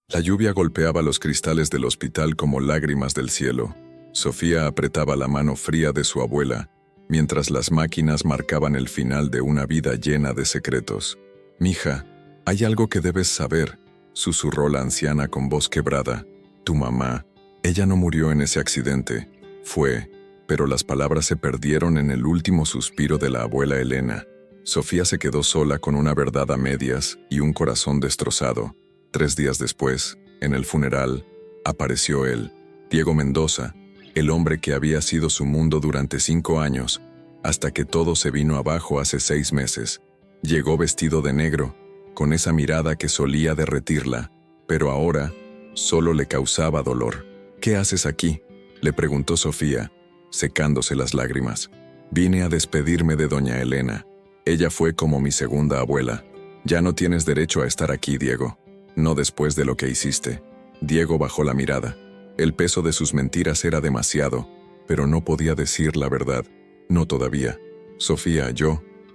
La lluvia golpeaba los cristales del hospital como lágrimas del cielo. Sofía apretaba la mano fría de su abuela, mientras las máquinas marcaban el final de una vida llena de secretos. «Mija, hay algo que debes saber», susurró la anciana con voz quebrada. «Tu mamá, ella no murió en ese accidente. Fue...» Pero las palabras se perdieron en el último suspiro de la abuela Elena. Sofía se quedó sola con una verdad a medias y un corazón destrozado. 3 días después, en el funeral, apareció él, Diego Mendoza, el hombre que había sido su mundo durante 5 años, hasta que todo se vino abajo hace 6 meses. Llegó vestido de negro, con esa mirada que solía derretirla, pero ahora solo le causaba dolor. «¿Qué haces aquí?», le preguntó Sofía, secándose las lágrimas. «Vine a despedirme de doña Elena. Ella fue como mi segunda abuela. Ya no tienes derecho a estar aquí, Diego. No después de lo que hiciste». Diego bajó la mirada. El peso de sus mentiras era demasiado, pero no podía decir la verdad. «No todavía. Sofía,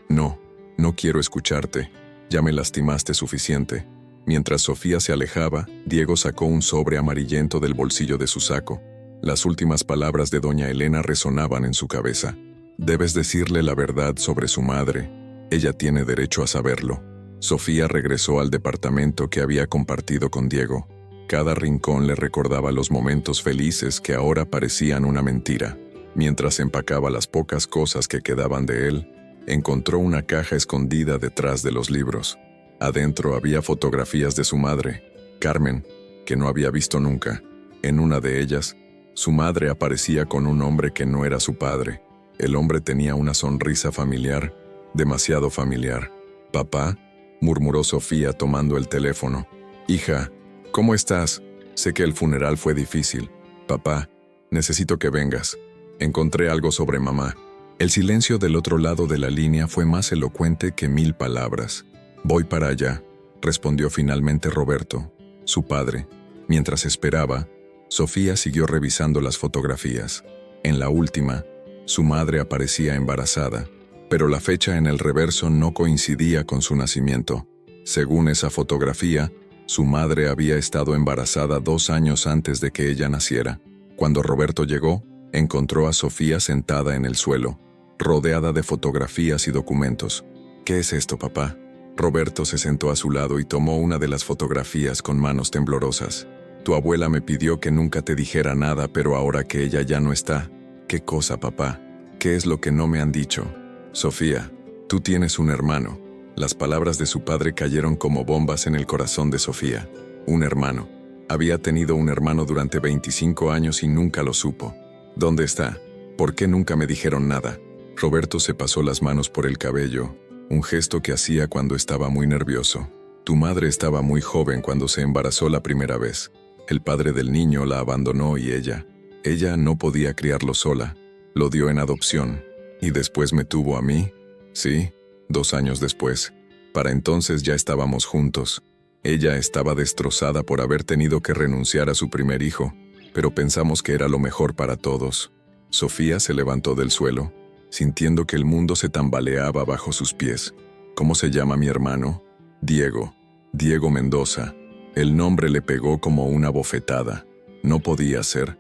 no quiero escucharte. Ya me lastimaste suficiente». Mientras Sofía se alejaba, Diego sacó un sobre amarillento del bolsillo de su saco. Las últimas palabras de doña Elena resonaban en su cabeza. «Debes decirle la verdad sobre su madre. Ella tiene derecho a saberlo». Sofía regresó al departamento que había compartido con Diego. Cada rincón le recordaba los momentos felices que ahora parecían una mentira. Mientras empacaba las pocas cosas que quedaban de él, encontró una caja escondida detrás de los libros. Adentro había fotografías de su madre, Carmen, que no había visto nunca. En una de ellas, su madre aparecía con un hombre que no era su padre. El hombre tenía una sonrisa familiar, demasiado familiar. «Papá», murmuró Sofía tomando el teléfono. «Hija, ¿cómo estás? Sé que el funeral fue difícil. Papá, necesito que vengas. Encontré algo sobre mamá». El silencio del otro lado de la línea fue más elocuente que 1000 palabras. «Voy para allá», respondió finalmente Roberto, su padre. Mientras esperaba, Sofía siguió revisando las fotografías. En la última, su madre aparecía embarazada, pero la fecha en el reverso no coincidía con su nacimiento. Según esa fotografía, su madre había estado embarazada 2 años antes de que ella naciera. Cuando Roberto llegó, encontró a Sofía sentada en el suelo, rodeada de fotografías y documentos. «¿Qué es esto, papá?». Roberto se sentó a su lado y tomó una de las fotografías con manos temblorosas. «Tu abuela me pidió que nunca te dijera nada, pero ahora que ella ya no está». «¿Qué cosa, papá? ¿Qué es lo que no me han dicho?». «Sofía, tú tienes un hermano». Las palabras de su padre cayeron como bombas en el corazón de Sofía. Un hermano. Había tenido un hermano durante 25 años y nunca lo supo. «¿Dónde está? ¿Por qué nunca me dijeron nada?». Roberto se pasó las manos por el cabello, un gesto que hacía cuando estaba muy nervioso. «Tu madre estaba muy joven cuando se embarazó la primera vez. El padre del niño la abandonó y ella no podía criarlo sola. Lo dio en adopción. Y después me tuvo a mí. Sí, 2 años después. Para entonces ya estábamos juntos. Ella estaba destrozada por haber tenido que renunciar a su primer hijo, pero pensamos que era lo mejor para todos». Sofía se levantó del suelo, sintiendo que el mundo se tambaleaba bajo sus pies. «¿Cómo se llama mi hermano?». «Diego. Diego Mendoza». El nombre le pegó como una bofetada. No podía ser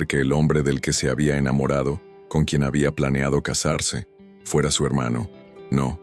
que el hombre del que se había enamorado, con quien había planeado casarse, fuera su hermano. No,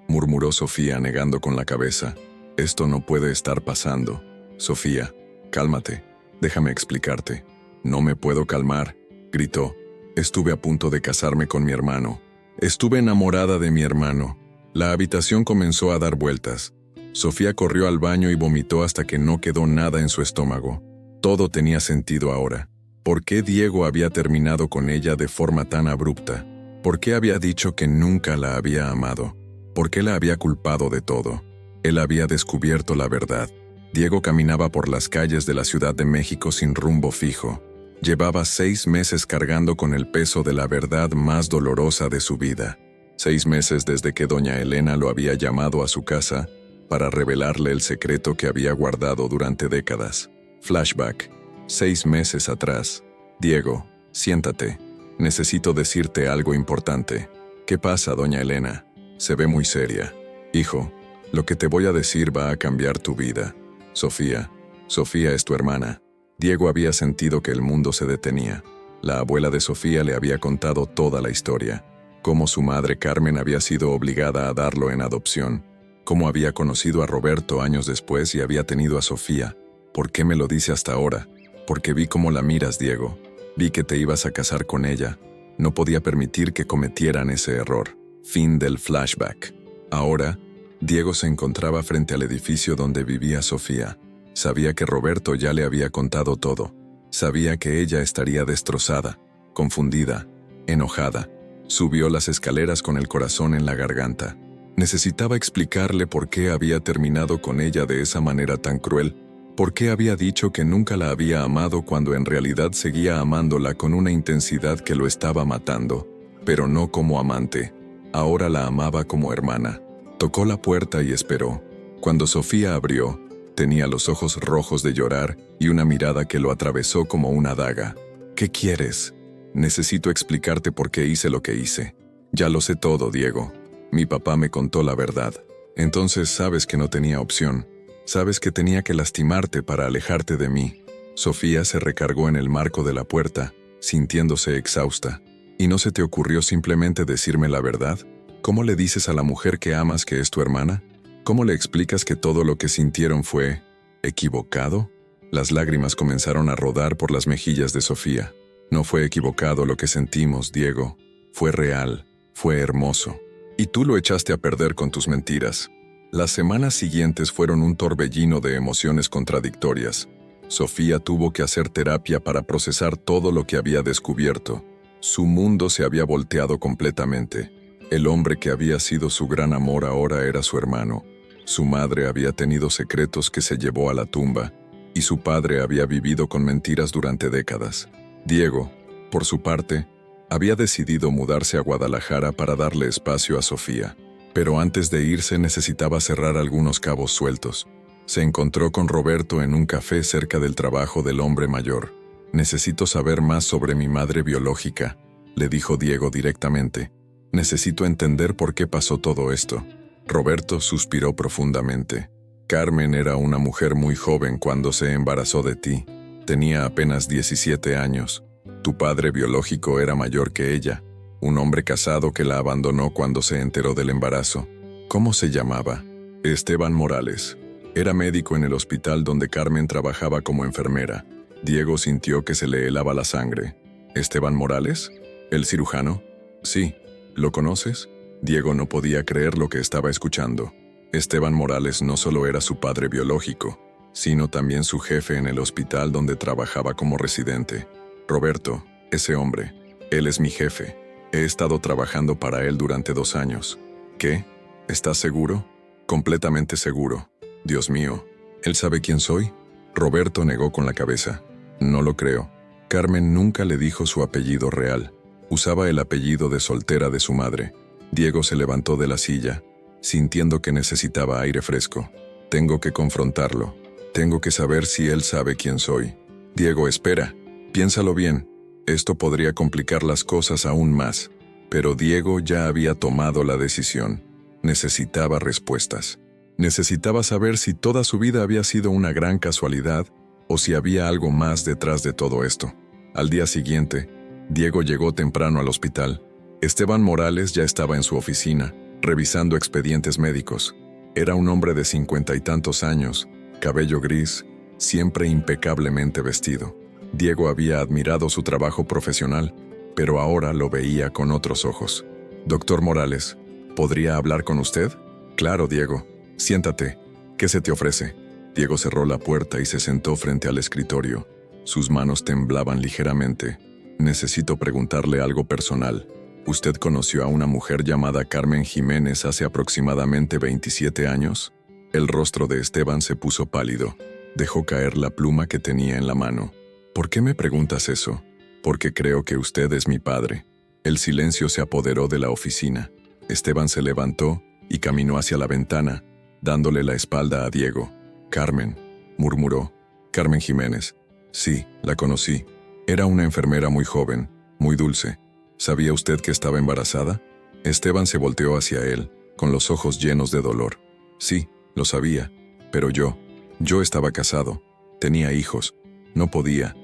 murmuró Sofía negando con la cabeza. «Esto no puede estar pasando». «Sofía, cálmate, déjame explicarte». «No me puedo calmar», gritó. «Estuve a punto de casarme con mi hermano. Estuve enamorada de mi hermano». La habitación comenzó a dar vueltas. Sofía corrió al baño y vomitó hasta que no quedó nada en su estómago. Todo tenía sentido ahora. ¿Por qué Diego había terminado con ella de forma tan abrupta? ¿Por qué había dicho que nunca la había amado? ¿Por qué la había culpado de todo? Él había descubierto la verdad. Diego caminaba por las calles de la Ciudad de México sin rumbo fijo. Llevaba 6 meses cargando con el peso de la verdad más dolorosa de su vida. 6 meses desde que doña Elena lo había llamado a su casa para revelarle el secreto que había guardado durante décadas. Flashback. 6 meses atrás. «Diego, siéntate. Necesito decirte algo importante». «¿Qué pasa, doña Elena?». Se ve muy seria. «Hijo, lo que te voy a decir va a cambiar tu vida». Sofía. Sofía es tu hermana. Diego había sentido que el mundo se detenía. La abuela de Sofía le había contado toda la historia. Cómo su madre Carmen había sido obligada a darlo en adopción. Cómo había conocido a Roberto años después y había tenido a Sofía. ¿Por qué me lo dice hasta ahora? Porque vi cómo la miras, Diego. Vi que te ibas a casar con ella. No podía permitir que cometieran ese error. Fin del flashback. Ahora, Diego se encontraba frente al edificio donde vivía Sofía. Sabía que Roberto ya le había contado todo. Sabía que ella estaría destrozada, confundida, enojada. Subió las escaleras con el corazón en la garganta. Necesitaba explicarle por qué había terminado con ella de esa manera tan cruel, por qué había dicho que nunca la había amado cuando en realidad seguía amándola con una intensidad que lo estaba matando, pero no como amante. Ahora la amaba como hermana. Tocó la puerta y esperó. Cuando Sofía abrió, tenía los ojos rojos de llorar y una mirada que lo atravesó como una daga. ¿Qué quieres? Necesito explicarte por qué hice lo que hice. Ya lo sé todo, Diego. Mi papá me contó la verdad. Entonces sabes que no tenía opción. Sabes que tenía que lastimarte para alejarte de mí. Sofía se recargó en el marco de la puerta, sintiéndose exhausta. ¿Y no se te ocurrió simplemente decirme la verdad? ¿Cómo le dices a la mujer que amas que es tu hermana? ¿Cómo le explicas que todo lo que sintieron fue equivocado? Las lágrimas comenzaron a rodar por las mejillas de Sofía. No fue equivocado lo que sentimos, Diego. Fue real, fue hermoso. Y tú lo echaste a perder con tus mentiras. Las semanas siguientes fueron un torbellino de emociones contradictorias. Sofía tuvo que hacer terapia para procesar todo lo que había descubierto. Su mundo se había volteado completamente. El hombre que había sido su gran amor ahora era su hermano. Su madre había tenido secretos que se llevó a la tumba, y su padre había vivido con mentiras durante décadas. Diego, por su parte, había decidido mudarse a Guadalajara para darle espacio a Sofía. Pero antes de irse necesitaba cerrar algunos cabos sueltos. Se encontró con Roberto en un café cerca del trabajo del hombre mayor. «Necesito saber más sobre mi madre biológica», le dijo Diego directamente. «Necesito entender por qué pasó todo esto». Roberto suspiró profundamente. «Carmen era una mujer muy joven cuando se embarazó de ti. Tenía apenas 17 años. Tu padre biológico era mayor que ella, un hombre casado que la abandonó cuando se enteró del embarazo. ¿Cómo se llamaba?» «Esteban Morales. Era médico en el hospital donde Carmen trabajaba como enfermera». Diego sintió que se le helaba la sangre. «¿Esteban Morales? ¿El cirujano?» «Sí. ¿Lo conoces?» Diego no podía creer lo que estaba escuchando. Esteban Morales no solo era su padre biológico, sino también su jefe en el hospital donde trabajaba como residente. «Roberto, ese hombre, él es mi jefe. He estado trabajando para él durante 2 años. ¿Qué? ¿Estás seguro?» «Completamente seguro. Dios mío, ¿él sabe quién soy?» Roberto negó con la cabeza. «No lo creo. Carmen nunca le dijo su apellido real. Usaba el apellido de soltera de su madre». Diego se levantó de la silla, sintiendo que necesitaba aire fresco. «Tengo que confrontarlo. Tengo que saber si él sabe quién soy». «Diego, espera. Piénsalo bien. Esto podría complicar las cosas aún más». Pero Diego ya había tomado la decisión. Necesitaba respuestas. Necesitaba saber si toda su vida había sido una gran casualidad o si había algo más detrás de todo esto. Al día siguiente, Diego llegó temprano al hospital. Esteban Morales ya estaba en su oficina, revisando expedientes médicos. Era un hombre de 50 y tantos años, cabello gris, siempre impecablemente vestido. Diego había admirado su trabajo profesional, pero ahora lo veía con otros ojos. «Doctor Morales, ¿podría hablar con usted?» «Claro, Diego. Siéntate. ¿Qué se te ofrece?» Diego cerró la puerta y se sentó frente al escritorio. Sus manos temblaban ligeramente. «Necesito preguntarle algo personal. ¿Usted conoció a una mujer llamada Carmen Jiménez hace aproximadamente 27 años?» El rostro de Esteban se puso pálido. Dejó caer la pluma que tenía en la mano. «¿Por qué me preguntas eso?» «Porque creo que usted es mi padre». El silencio se apoderó de la oficina. Esteban se levantó y caminó hacia la ventana, dándole la espalda a Diego. «Carmen», murmuró. «Carmen Jiménez. Sí, la conocí. Era una enfermera muy joven, muy dulce. ¿Sabía usted que estaba embarazada?» Esteban se volteó hacia él, con los ojos llenos de dolor. «Sí, lo sabía, pero yo Yo estaba casado, tenía hijos, no podía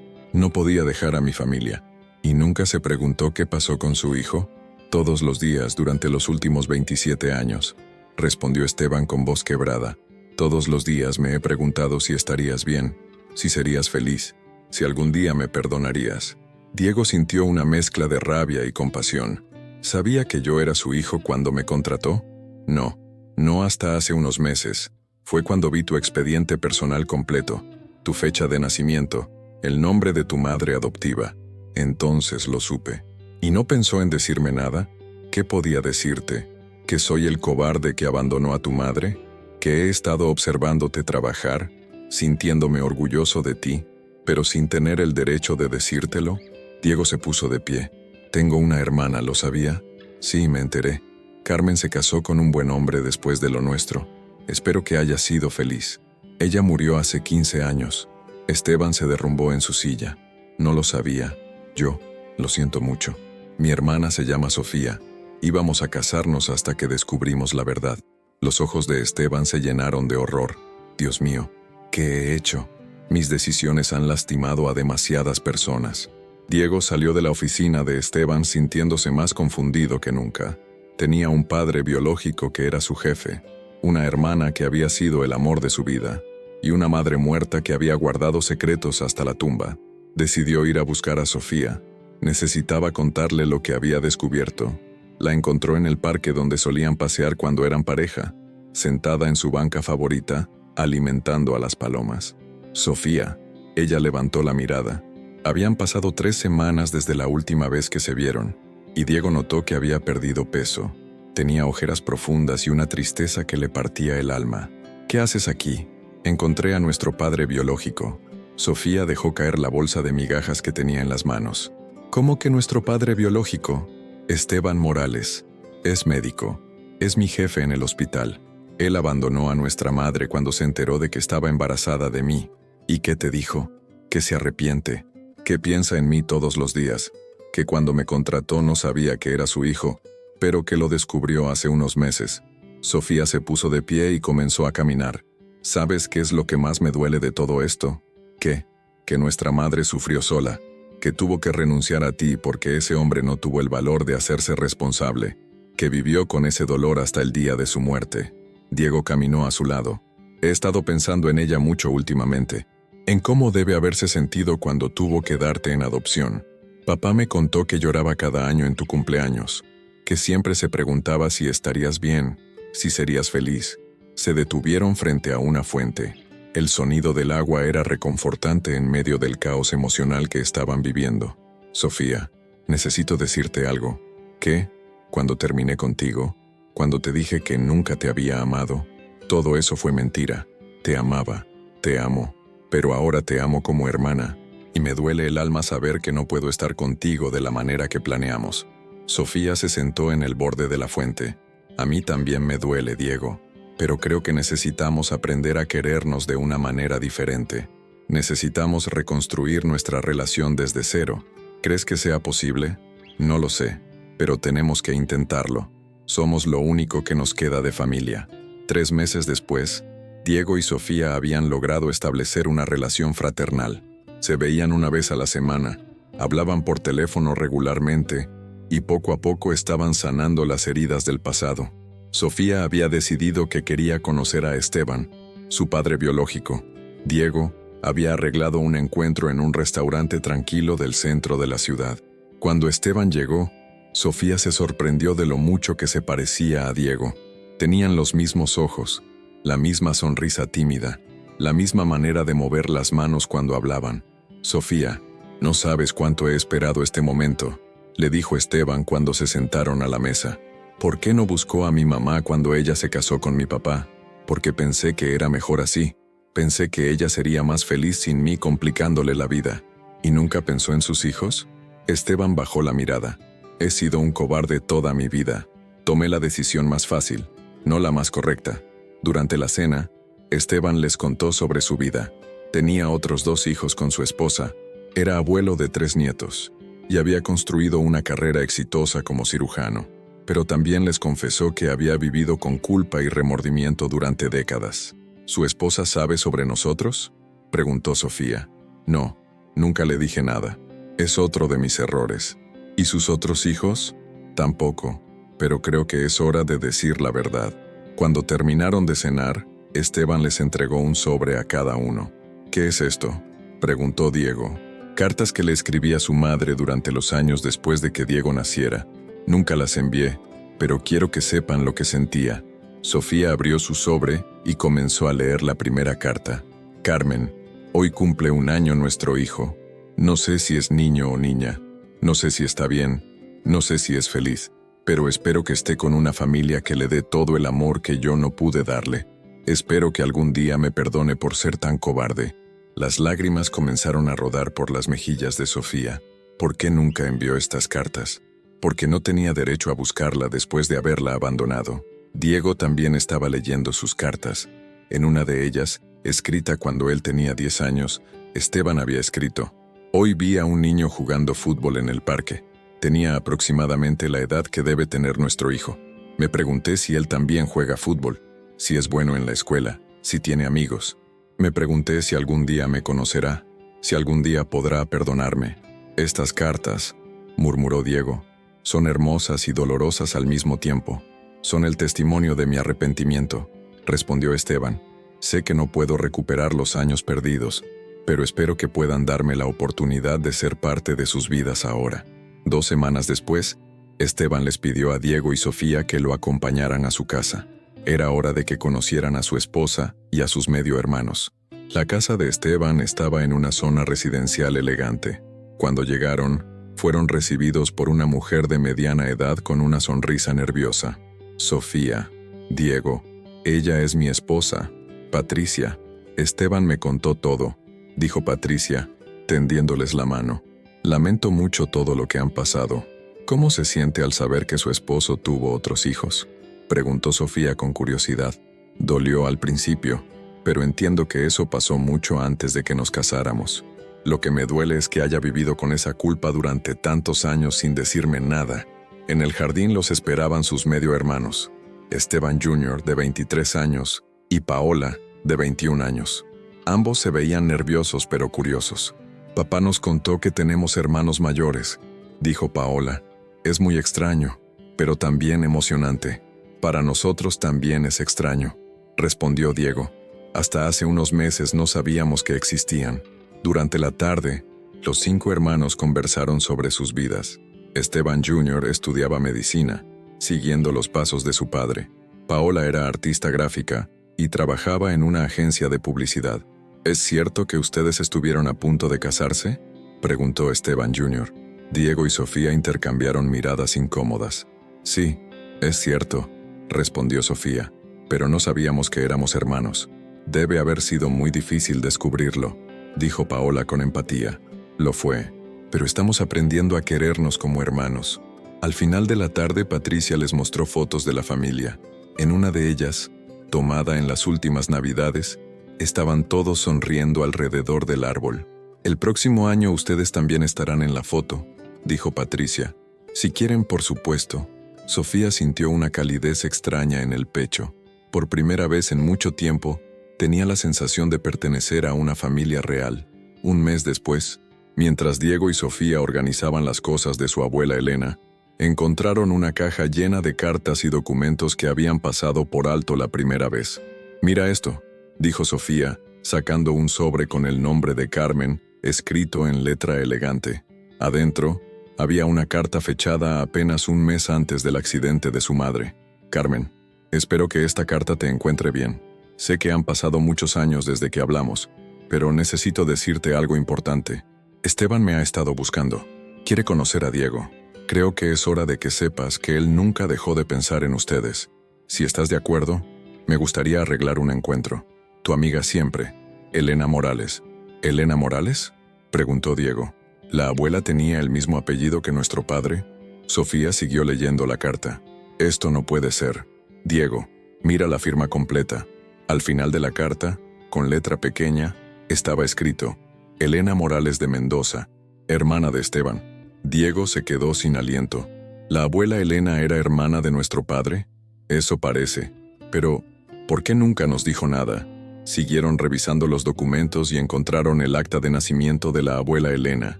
dejar a mi familia. ¿Y nunca se preguntó qué pasó con su hijo? Todos los días durante los últimos 27 años, respondió Esteban con voz quebrada. Todos los días me he preguntado si estarías bien, si serías feliz, si algún día me perdonarías. Diego sintió una mezcla de rabia y compasión. ¿Sabía que yo era su hijo cuando me contrató? No hasta hace unos meses. Fue cuando vi tu expediente personal completo, tu fecha de nacimiento, el nombre de tu madre adoptiva. Entonces lo supe. ¿Y no pensó en decirme nada? ¿Qué podía decirte? ¿Que soy el cobarde que abandonó a tu madre? ¿Que he estado observándote trabajar, sintiéndome orgulloso de ti, pero sin tener el derecho de decírtelo? Diego se puso de pie. Tengo una hermana, ¿lo sabía? Sí, me enteré. Carmen se casó con un buen hombre después de lo nuestro. Espero que haya sido feliz. Ella murió hace 15 años. Esteban se derrumbó en su silla. No lo sabía. Yo, lo siento mucho. Mi hermana se llama Sofía. Íbamos a casarnos hasta que descubrimos la verdad. Los ojos de Esteban se llenaron de horror. Dios mío, ¿qué he hecho? Mis decisiones han lastimado a demasiadas personas. Diego salió de la oficina de Esteban sintiéndose más confundido que nunca. Tenía un padre biológico que era su jefe, una hermana que había sido el amor de su vida, y una madre muerta que había guardado secretos hasta la tumba. Decidió ir a buscar a Sofía. Necesitaba contarle lo que había descubierto. La encontró en el parque donde solían pasear cuando eran pareja, sentada en su banca favorita, alimentando a las palomas. Sofía. Ella levantó la mirada. Habían pasado 3 semanas desde la última vez que se vieron, y Diego notó que había perdido peso. Tenía ojeras profundas y una tristeza que le partía el alma. ¿Qué haces aquí? Encontré a nuestro padre biológico. Sofía dejó caer la bolsa de migajas que tenía en las manos. ¿Cómo que nuestro padre biológico? Esteban Morales. Es médico. Es mi jefe en el hospital. Él abandonó a nuestra madre cuando se enteró de que estaba embarazada de mí. ¿Y qué te dijo? Que se arrepiente. Que piensa en mí todos los días. Que cuando me contrató no sabía que era su hijo, pero que lo descubrió hace unos meses. Sofía se puso de pie y comenzó a caminar. ¿Sabes qué es lo que más me duele de todo esto? ¿Qué? Que nuestra madre sufrió sola, que tuvo que renunciar a ti porque ese hombre no tuvo el valor de hacerse responsable, que vivió con ese dolor hasta el día de su muerte. Diego caminó a su lado. He estado pensando en ella mucho últimamente, en cómo debe haberse sentido cuando tuvo que darte en adopción. Papá me contó que lloraba cada año en tu cumpleaños, que siempre se preguntaba si estarías bien, si serías feliz. Se detuvieron frente a una fuente. El sonido del agua era reconfortante en medio del caos emocional que estaban viviendo. Sofía, necesito decirte algo. ¿Qué? Cuando terminé contigo, cuando te dije que nunca te había amado, todo eso fue mentira. Te amaba, te amo, pero ahora te amo como hermana, y me duele el alma saber que no puedo estar contigo de la manera que planeamos. Sofía se sentó en el borde de la fuente. A mí también me duele, Diego, pero creo que necesitamos aprender a querernos de una manera diferente. Necesitamos reconstruir nuestra relación desde cero. ¿Crees que sea posible? No lo sé, pero tenemos que intentarlo. Somos lo único que nos queda de familia. 3 meses después, Diego y Sofía habían logrado establecer una relación fraternal. Se veían una vez a la semana, hablaban por teléfono regularmente, y poco a poco estaban sanando las heridas del pasado. Sofía había decidido que quería conocer a Esteban, su padre biológico. Diego había arreglado un encuentro en un restaurante tranquilo del centro de la ciudad. Cuando Esteban llegó, Sofía se sorprendió de lo mucho que se parecía a Diego. Tenían los mismos ojos, la misma sonrisa tímida, la misma manera de mover las manos cuando hablaban. Sofía, no sabes cuánto he esperado este momento, le dijo Esteban cuando se sentaron a la mesa. ¿Por qué no buscó a mi mamá cuando ella se casó con mi papá? Porque pensé que era mejor así. Pensé que ella sería más feliz sin mí complicándole la vida. ¿Y nunca pensó en sus hijos? Esteban bajó la mirada. He sido un cobarde toda mi vida. Tomé la decisión más fácil, no la más correcta. Durante la cena, Esteban les contó sobre su vida. Tenía otros 2 hijos con su esposa, era abuelo de 3 nietos, y había construido una carrera exitosa como cirujano. Pero también les confesó que había vivido con culpa y remordimiento durante décadas. ¿Su esposa sabe sobre nosotros?, preguntó Sofía. No, nunca le dije nada. Es otro de mis errores. ¿Y sus otros hijos? Tampoco, pero creo que es hora de decir la verdad. Cuando terminaron de cenar, Esteban les entregó un sobre a cada uno. ¿Qué es esto?, preguntó Diego. Cartas que le escribí a su madre durante los años después de que Diego naciera. Nunca las envié, pero quiero que sepan lo que sentía. Sofía abrió su sobre y comenzó a leer la primera carta. Carmen, hoy cumple 1 año nuestro hijo. No sé si es niño o niña. No sé si está bien. No sé si es feliz. Pero espero que esté con una familia que le dé todo el amor que yo no pude darle. Espero que algún día me perdone por ser tan cobarde. Las lágrimas comenzaron a rodar por las mejillas de Sofía. ¿Por qué nunca envió estas cartas? Porque no tenía derecho a buscarla después de haberla abandonado. Diego también estaba leyendo sus cartas. En una de ellas, escrita cuando él tenía 10 años, Esteban había escrito: Hoy vi a un niño jugando fútbol en el parque. Tenía aproximadamente la edad que debe tener nuestro hijo. Me pregunté si él también juega fútbol, si es bueno en la escuela, si tiene amigos. Me pregunté si algún día me conocerá, si algún día podrá perdonarme. Estas cartas, murmuró Diego, son hermosas y dolorosas al mismo tiempo. Son el testimonio de mi arrepentimiento, respondió Esteban. Sé que no puedo recuperar los años perdidos, pero espero que puedan darme la oportunidad de ser parte de sus vidas ahora. 2 semanas después, Esteban les pidió a Diego y Sofía que lo acompañaran a su casa. Era hora de que conocieran a su esposa y a sus medio hermanos. La casa de Esteban estaba en una zona residencial elegante. Cuando llegaron, fueron recibidos por una mujer de mediana edad con una sonrisa nerviosa. Sofía, Diego, ella es mi esposa, Patricia. Esteban me contó todo, dijo Patricia, tendiéndoles la mano. Lamento mucho todo lo que han pasado. ¿Cómo se siente al saber que su esposo tuvo otros hijos?, preguntó Sofía con curiosidad. Dolió al principio, pero entiendo que eso pasó mucho antes de que nos casáramos. Lo que me duele es que haya vivido con esa culpa durante tantos años sin decirme nada. En el jardín los esperaban sus medio hermanos, Esteban Jr., de 23 años, y Paola, de 21 años. Ambos se veían nerviosos pero curiosos. Papá nos contó que tenemos hermanos mayores, dijo Paola. Es muy extraño, pero también emocionante. Para nosotros también es extraño, respondió Diego. Hasta hace unos meses no sabíamos que existían. Durante la tarde, los 5 hermanos conversaron sobre sus vidas. Esteban Jr. estudiaba medicina, siguiendo los pasos de su padre. Paola era artista gráfica y trabajaba en una agencia de publicidad. ¿Es cierto que ustedes estuvieron a punto de casarse?, preguntó Esteban Jr. Diego y Sofía intercambiaron miradas incómodas. Sí, es cierto, respondió Sofía, pero no sabíamos que éramos hermanos. Debe haber sido muy difícil descubrirlo, dijo Paola con empatía. Lo fue, pero estamos aprendiendo a querernos como hermanos. Al final de la tarde, Patricia les mostró fotos de la familia. En una de ellas, tomada en las últimas Navidades, estaban todos sonriendo alrededor del árbol. El próximo año ustedes también estarán en la foto, dijo Patricia. Si quieren, por supuesto. Sofía sintió una calidez extraña en el pecho. Por primera vez en mucho tiempo, tenía la sensación de pertenecer a una familia real. Un mes después, mientras Diego y Sofía organizaban las cosas de su abuela Elena, encontraron una caja llena de cartas y documentos que habían pasado por alto la primera vez. Mira esto, dijo Sofía, sacando un sobre con el nombre de Carmen, escrito en letra elegante. Adentro, había una carta fechada apenas un mes antes del accidente de su madre. Carmen, espero que esta carta te encuentre bien. Sé que han pasado muchos años desde que hablamos, pero necesito decirte algo importante. Esteban me ha estado buscando. Quiere conocer a Diego. Creo que es hora de que sepas que él nunca dejó de pensar en ustedes. Si estás de acuerdo, me gustaría arreglar un encuentro. Tu amiga siempre, Elena Morales. ¿Elena Morales?, preguntó Diego. ¿La abuela tenía el mismo apellido que nuestro padre? Sofía siguió leyendo la carta. Esto no puede ser. Diego, mira la firma completa. Al final de la carta, con letra pequeña, estaba escrito: Elena Morales de Mendoza, hermana de Esteban. Diego se quedó sin aliento. ¿La abuela Elena era hermana de nuestro padre? Eso parece. Pero, ¿por qué nunca nos dijo nada? Siguieron revisando los documentos y encontraron el acta de nacimiento de la abuela Elena.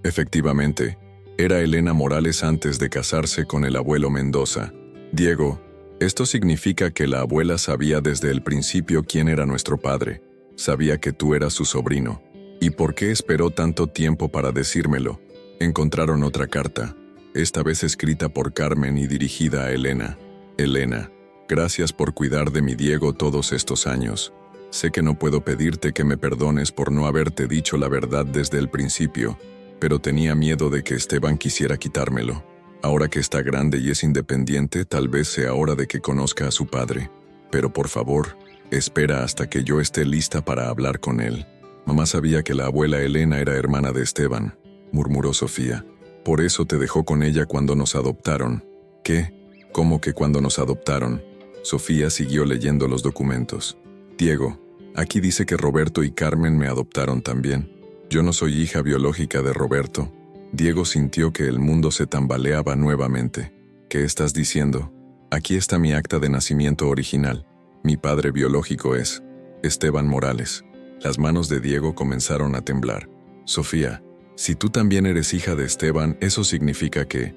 Efectivamente, era Elena Morales antes de casarse con el abuelo Mendoza. Diego, esto significa que la abuela sabía desde el principio quién era nuestro padre. Sabía que tú eras su sobrino. ¿Y por qué esperó tanto tiempo para decírmelo? Encontraron otra carta, esta vez escrita por Carmen y dirigida a Elena. Elena, gracias por cuidar de mi Diego todos estos años. Sé que no puedo pedirte que me perdones por no haberte dicho la verdad desde el principio, pero tenía miedo de que Esteban quisiera quitármelo. Ahora que está grande y es independiente, tal vez sea hora de que conozca a su padre. Pero por favor, espera hasta que yo esté lista para hablar con él. Mamá sabía que la abuela Elena era hermana de Esteban, murmuró Sofía. Por eso te dejó con ella cuando nos adoptaron. ¿Qué? ¿Cómo que cuando nos adoptaron? Sofía siguió leyendo los documentos. Diego, aquí dice que Roberto y Carmen me adoptaron también. Yo no soy hija biológica de Roberto. Diego sintió que el mundo se tambaleaba nuevamente. ¿Qué estás diciendo? Aquí está mi acta de nacimiento original. Mi padre biológico es Esteban Morales. Las manos de Diego comenzaron a temblar. Sofía, si tú también eres hija de Esteban, eso significa que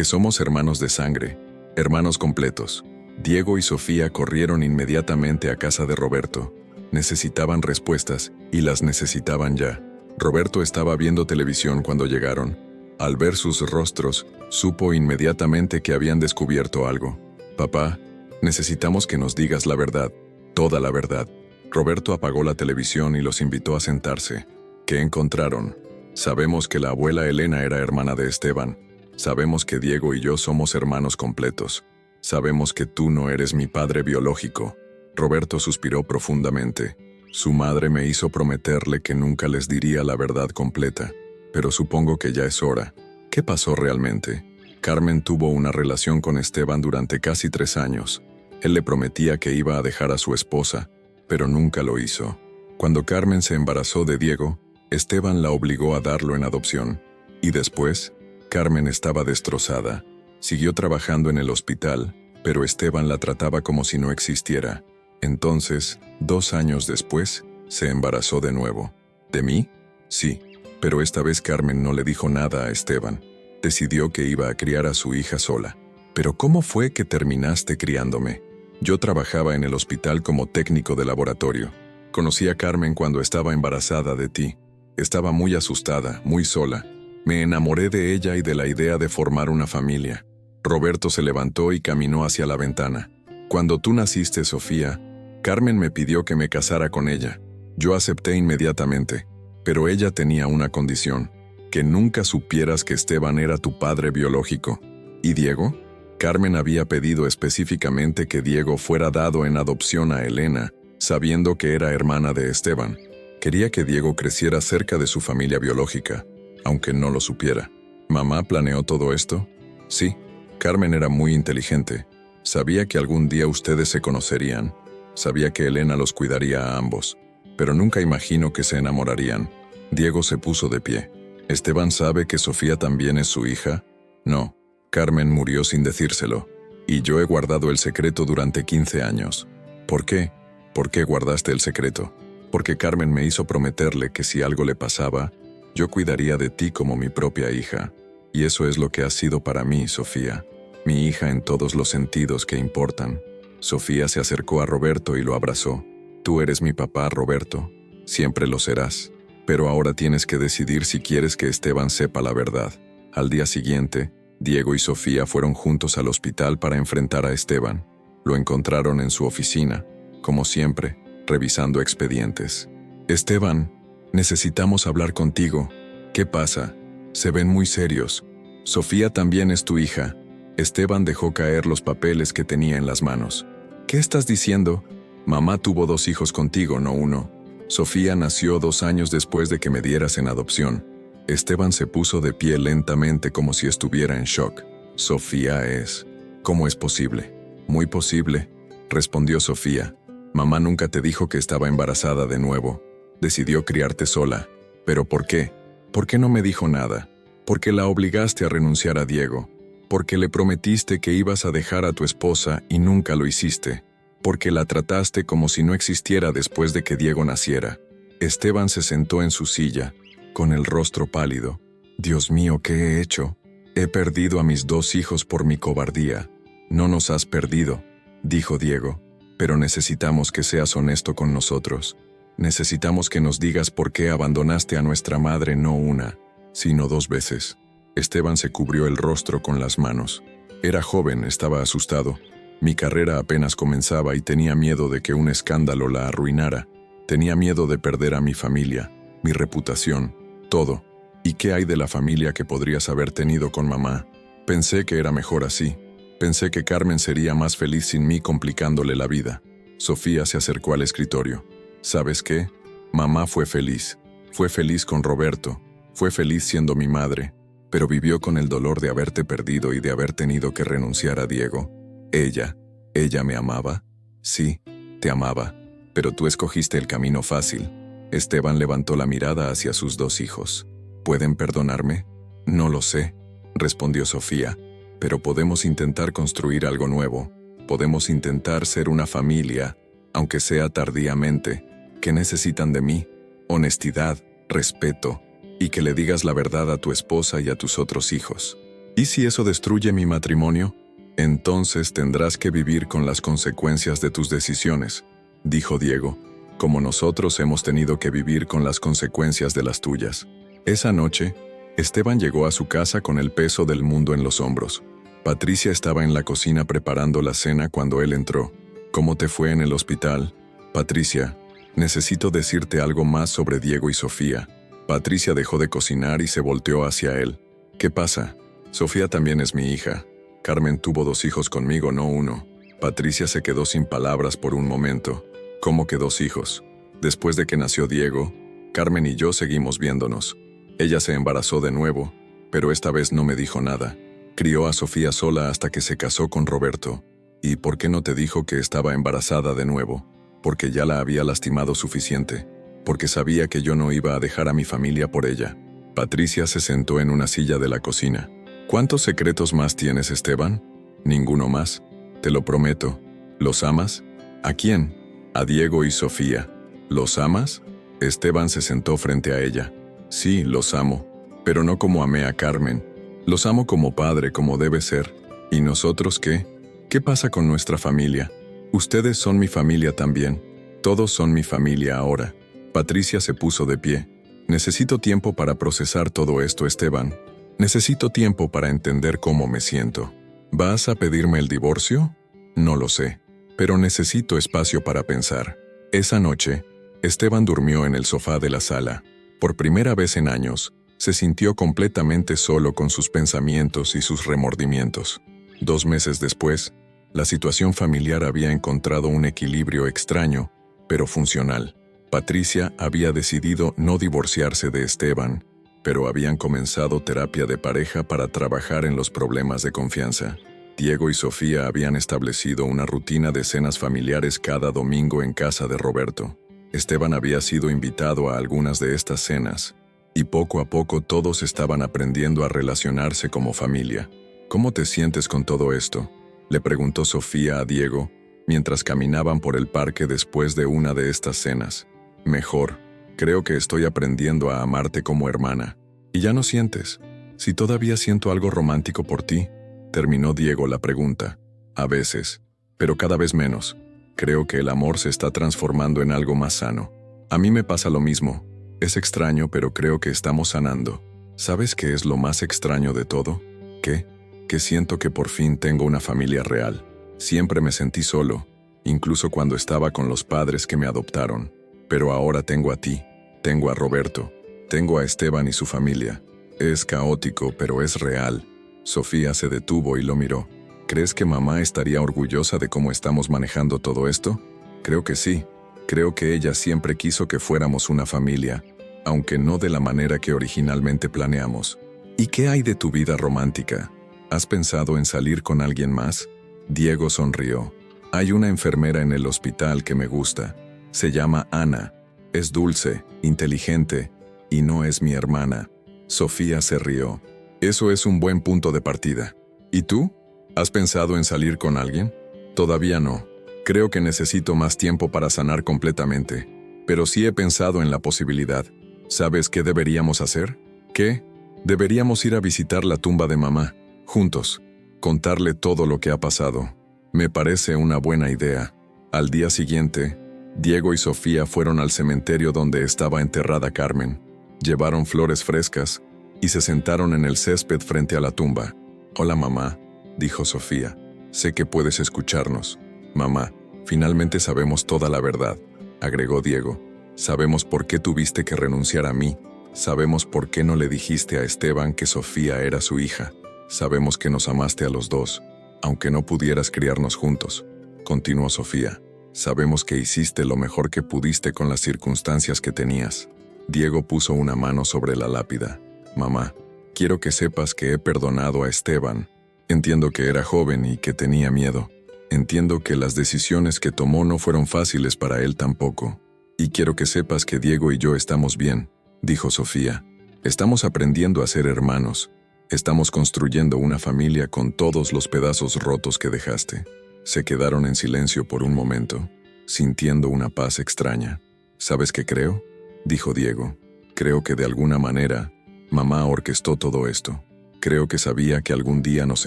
somos hermanos de sangre, hermanos completos. Diego y Sofía corrieron inmediatamente a casa de Roberto. Necesitaban respuestas, y las necesitaban ya. Roberto estaba viendo televisión cuando llegaron. Al ver sus rostros, supo inmediatamente que habían descubierto algo. Papá, necesitamos que nos digas la verdad, toda la verdad. Roberto apagó la televisión y los invitó a sentarse. ¿Qué encontraron? Sabemos que la abuela Elena era hermana de Esteban. Sabemos que Diego y yo somos hermanos completos. Sabemos que tú no eres mi padre biológico. Roberto suspiró profundamente. Su madre me hizo prometerle que nunca les diría la verdad completa, pero supongo que ya es hora. ¿Qué pasó realmente? Carmen tuvo una relación con Esteban durante casi 3 años. Él le prometía que iba a dejar a su esposa, pero nunca lo hizo. Cuando Carmen se embarazó de Diego, Esteban la obligó a darlo en adopción. Y después, Carmen estaba destrozada. Siguió trabajando en el hospital, pero Esteban la trataba como si no existiera. Entonces, 2 años después, se embarazó de nuevo. ¿De mí? Sí, pero esta vez Carmen no le dijo nada a Esteban. Decidió que iba a criar a su hija sola. ¿Pero cómo fue que terminaste criándome? Yo trabajaba en el hospital como técnico de laboratorio. Conocí a Carmen cuando estaba embarazada de ti. Estaba muy asustada, muy sola. Me enamoré de ella y de la idea de formar una familia. Roberto se levantó y caminó hacia la ventana. Cuando tú naciste, Sofía, Carmen me pidió que me casara con ella. Yo acepté inmediatamente, pero ella tenía una condición, que nunca supieras que Esteban era tu padre biológico. ¿Y Diego? Carmen había pedido específicamente que Diego fuera dado en adopción a Elena, sabiendo que era hermana de Esteban. Quería que Diego creciera cerca de su familia biológica, aunque no lo supiera. ¿Mamá planeó todo esto? Sí, Carmen era muy inteligente. Sabía que algún día ustedes se conocerían. Sabía que Elena los cuidaría a ambos, pero nunca imaginó que se enamorarían. Diego se puso de pie. ¿Esteban sabe que Sofía también es su hija? No, Carmen murió sin decírselo, y yo he guardado el secreto durante 15 años. ¿Por qué? ¿Por qué guardaste el secreto? Porque Carmen me hizo prometerle que si algo le pasaba, yo cuidaría de ti como mi propia hija. Y eso es lo que has sido para mí, Sofía. Mi hija en todos los sentidos que importan. Sofía se acercó a Roberto y lo abrazó. Tú eres mi papá, Roberto. Siempre lo serás. Pero ahora tienes que decidir si quieres que Esteban sepa la verdad. Al día siguiente, Diego y Sofía fueron juntos al hospital para enfrentar a Esteban. Lo encontraron en su oficina, como siempre, revisando expedientes. Esteban, necesitamos hablar contigo. ¿Qué pasa? Se ven muy serios. Sofía también es tu hija. Esteban dejó caer los papeles que tenía en las manos. ¿Qué estás diciendo? Mamá tuvo 2 hijos contigo, no 1. Sofía nació 2 años después de que me dieras en adopción. Esteban se puso de pie lentamente como si estuviera en shock. Sofía es... ¿Cómo es posible? Muy posible, respondió Sofía. Mamá nunca te dijo que estaba embarazada de nuevo. Decidió criarte sola. ¿Pero por qué? ¿Por qué no me dijo nada? Porque la obligaste a renunciar a Diego. Porque le prometiste que ibas a dejar a tu esposa y nunca lo hiciste. porque la trataste como si no existiera después de que Diego naciera. Esteban se sentó en su silla, con el rostro pálido. Dios mío, ¿qué he hecho? He perdido a mis 2 hijos por mi cobardía. No nos has perdido, dijo Diego, pero necesitamos que seas honesto con nosotros. Necesitamos que nos digas por qué abandonaste a nuestra madre no una, sino 2 veces. Esteban se cubrió el rostro con las manos. Era joven, estaba asustado. Mi carrera apenas comenzaba y tenía miedo de que un escándalo la arruinara. Tenía miedo de perder a mi familia, mi reputación, todo. ¿Y qué hay de la familia que podrías haber tenido con mamá? Pensé que era mejor así. Pensé que Carmen sería más feliz sin mí complicándole la vida. Sofía se acercó al escritorio. ¿Sabes qué? Mamá fue feliz. Fue feliz con Roberto. Fue feliz siendo mi madre. Pero vivió con el dolor de haberte perdido y de haber tenido que renunciar a Diego. ¿Ella me amaba? Sí, te amaba. Pero tú escogiste el camino fácil. Esteban levantó la mirada hacia sus 2 hijos. ¿Pueden perdonarme? No lo sé, respondió Sofía. Pero podemos intentar construir algo nuevo. Podemos intentar ser una familia, aunque sea tardíamente. ¿Qué necesitan de mí? Honestidad, respeto, y que le digas la verdad a tu esposa y a tus otros hijos. ¿Y si eso destruye mi matrimonio? Entonces tendrás que vivir con las consecuencias de tus decisiones, dijo Diego, como nosotros hemos tenido que vivir con las consecuencias de las tuyas. Esa noche, Esteban llegó a su casa con el peso del mundo en los hombros. Patricia estaba en la cocina preparando la cena cuando él entró. ¿Cómo te fue en el hospital? Patricia, necesito decirte algo más sobre Diego y Sofía. Patricia dejó de cocinar y se volteó hacia él. ¿Qué pasa? Sofía también es mi hija. Carmen tuvo 2 hijos conmigo, no 1. Patricia se quedó sin palabras por un momento. ¿Cómo que 2 hijos? Después de que nació Diego, Carmen y yo seguimos viéndonos. Ella se embarazó de nuevo, pero esta vez no me dijo nada. Crió a Sofía sola hasta que se casó con Roberto. ¿Y por qué no te dijo que estaba embarazada de nuevo? Porque ya la había lastimado suficiente. Porque sabía que yo no iba a dejar a mi familia por ella. Patricia se sentó en una silla de la cocina. ¿Cuántos secretos más tienes, Esteban? Ninguno más. Te lo prometo. ¿Los amas? ¿A quién? A Diego y Sofía. ¿Los amas? Esteban se sentó frente a ella. Sí, los amo, pero no como amé a Carmen. Los amo como padre, como debe ser. ¿Y nosotros qué? ¿Qué pasa con nuestra familia? Ustedes son mi familia también. Todos son mi familia ahora. Patricia se puso de pie. Necesito tiempo para procesar todo esto, Esteban. Necesito tiempo para entender cómo me siento. ¿Vas a pedirme el divorcio? No lo sé, pero necesito espacio para pensar. Esa noche, Esteban durmió en el sofá de la sala. Por primera vez en años, se sintió completamente solo con sus pensamientos y sus remordimientos. 2 meses después, la situación familiar había encontrado un equilibrio extraño, pero funcional. Patricia había decidido no divorciarse de Esteban, pero habían comenzado terapia de pareja para trabajar en los problemas de confianza. Diego y Sofía habían establecido una rutina de cenas familiares cada domingo en casa de Roberto. Esteban había sido invitado a algunas de estas cenas, y poco a poco todos estaban aprendiendo a relacionarse como familia. ¿Cómo te sientes con todo esto?, le preguntó Sofía a Diego, mientras caminaban por el parque después de una de estas cenas. Mejor. Creo que estoy aprendiendo a amarte como hermana. ¿Y ya no sientes? Si todavía siento algo romántico por ti, terminó Diego la pregunta. A veces, pero cada vez menos. Creo que el amor se está transformando en algo más sano. A mí me pasa lo mismo. Es extraño, pero creo que estamos sanando. ¿Sabes qué es lo más extraño de todo? ¿Qué? Que siento que por fin tengo una familia real. Siempre me sentí solo, incluso cuando estaba con los padres que me adoptaron. Pero ahora tengo a ti, tengo a Roberto, tengo a Esteban y su familia. Es caótico, pero es real. Sofía se detuvo y lo miró. ¿Crees que mamá estaría orgullosa de cómo estamos manejando todo esto? Creo que sí. Creo que ella siempre quiso que fuéramos una familia, aunque no de la manera que originalmente planeamos. ¿Y qué hay de tu vida romántica? ¿Has pensado en salir con alguien más? Diego sonrió. Hay una enfermera en el hospital que me gusta. Se llama Ana. Es dulce, inteligente, y no es mi hermana. Sofía se rió. Eso es un buen punto de partida. ¿Y tú? ¿Has pensado en salir con alguien? Todavía no. Creo que necesito más tiempo para sanar completamente, pero sí he pensado en la posibilidad. ¿Sabes qué deberíamos hacer? ¿Qué? Deberíamos ir a visitar la tumba de mamá, juntos, contarle todo lo que ha pasado. Me parece una buena idea. Al día siguiente, Diego y Sofía fueron al cementerio donde estaba enterrada Carmen. Llevaron flores frescas y se sentaron en el césped frente a la tumba. «Hola, mamá», dijo Sofía. «Sé que puedes escucharnos». «Mamá, finalmente sabemos toda la verdad», agregó Diego. «Sabemos por qué tuviste que renunciar a mí. Sabemos por qué no le dijiste a Esteban que Sofía era su hija. Sabemos que nos amaste a los dos, aunque no pudieras criarnos juntos», continuó Sofía. «Sabemos que hiciste lo mejor que pudiste con las circunstancias que tenías». Diego puso una mano sobre la lápida. «Mamá, quiero que sepas que he perdonado a Esteban. Entiendo que era joven y que tenía miedo. Entiendo que las decisiones que tomó no fueron fáciles para él tampoco. Y quiero que sepas que Diego y yo estamos bien», dijo Sofía. «Estamos aprendiendo a ser hermanos. Estamos construyendo una familia con todos los pedazos rotos que dejaste». Se quedaron en silencio por un momento, sintiendo una paz extraña. «¿Sabes qué creo?», dijo Diego. «Creo que de alguna manera, mamá orquestó todo esto. Creo que sabía que algún día nos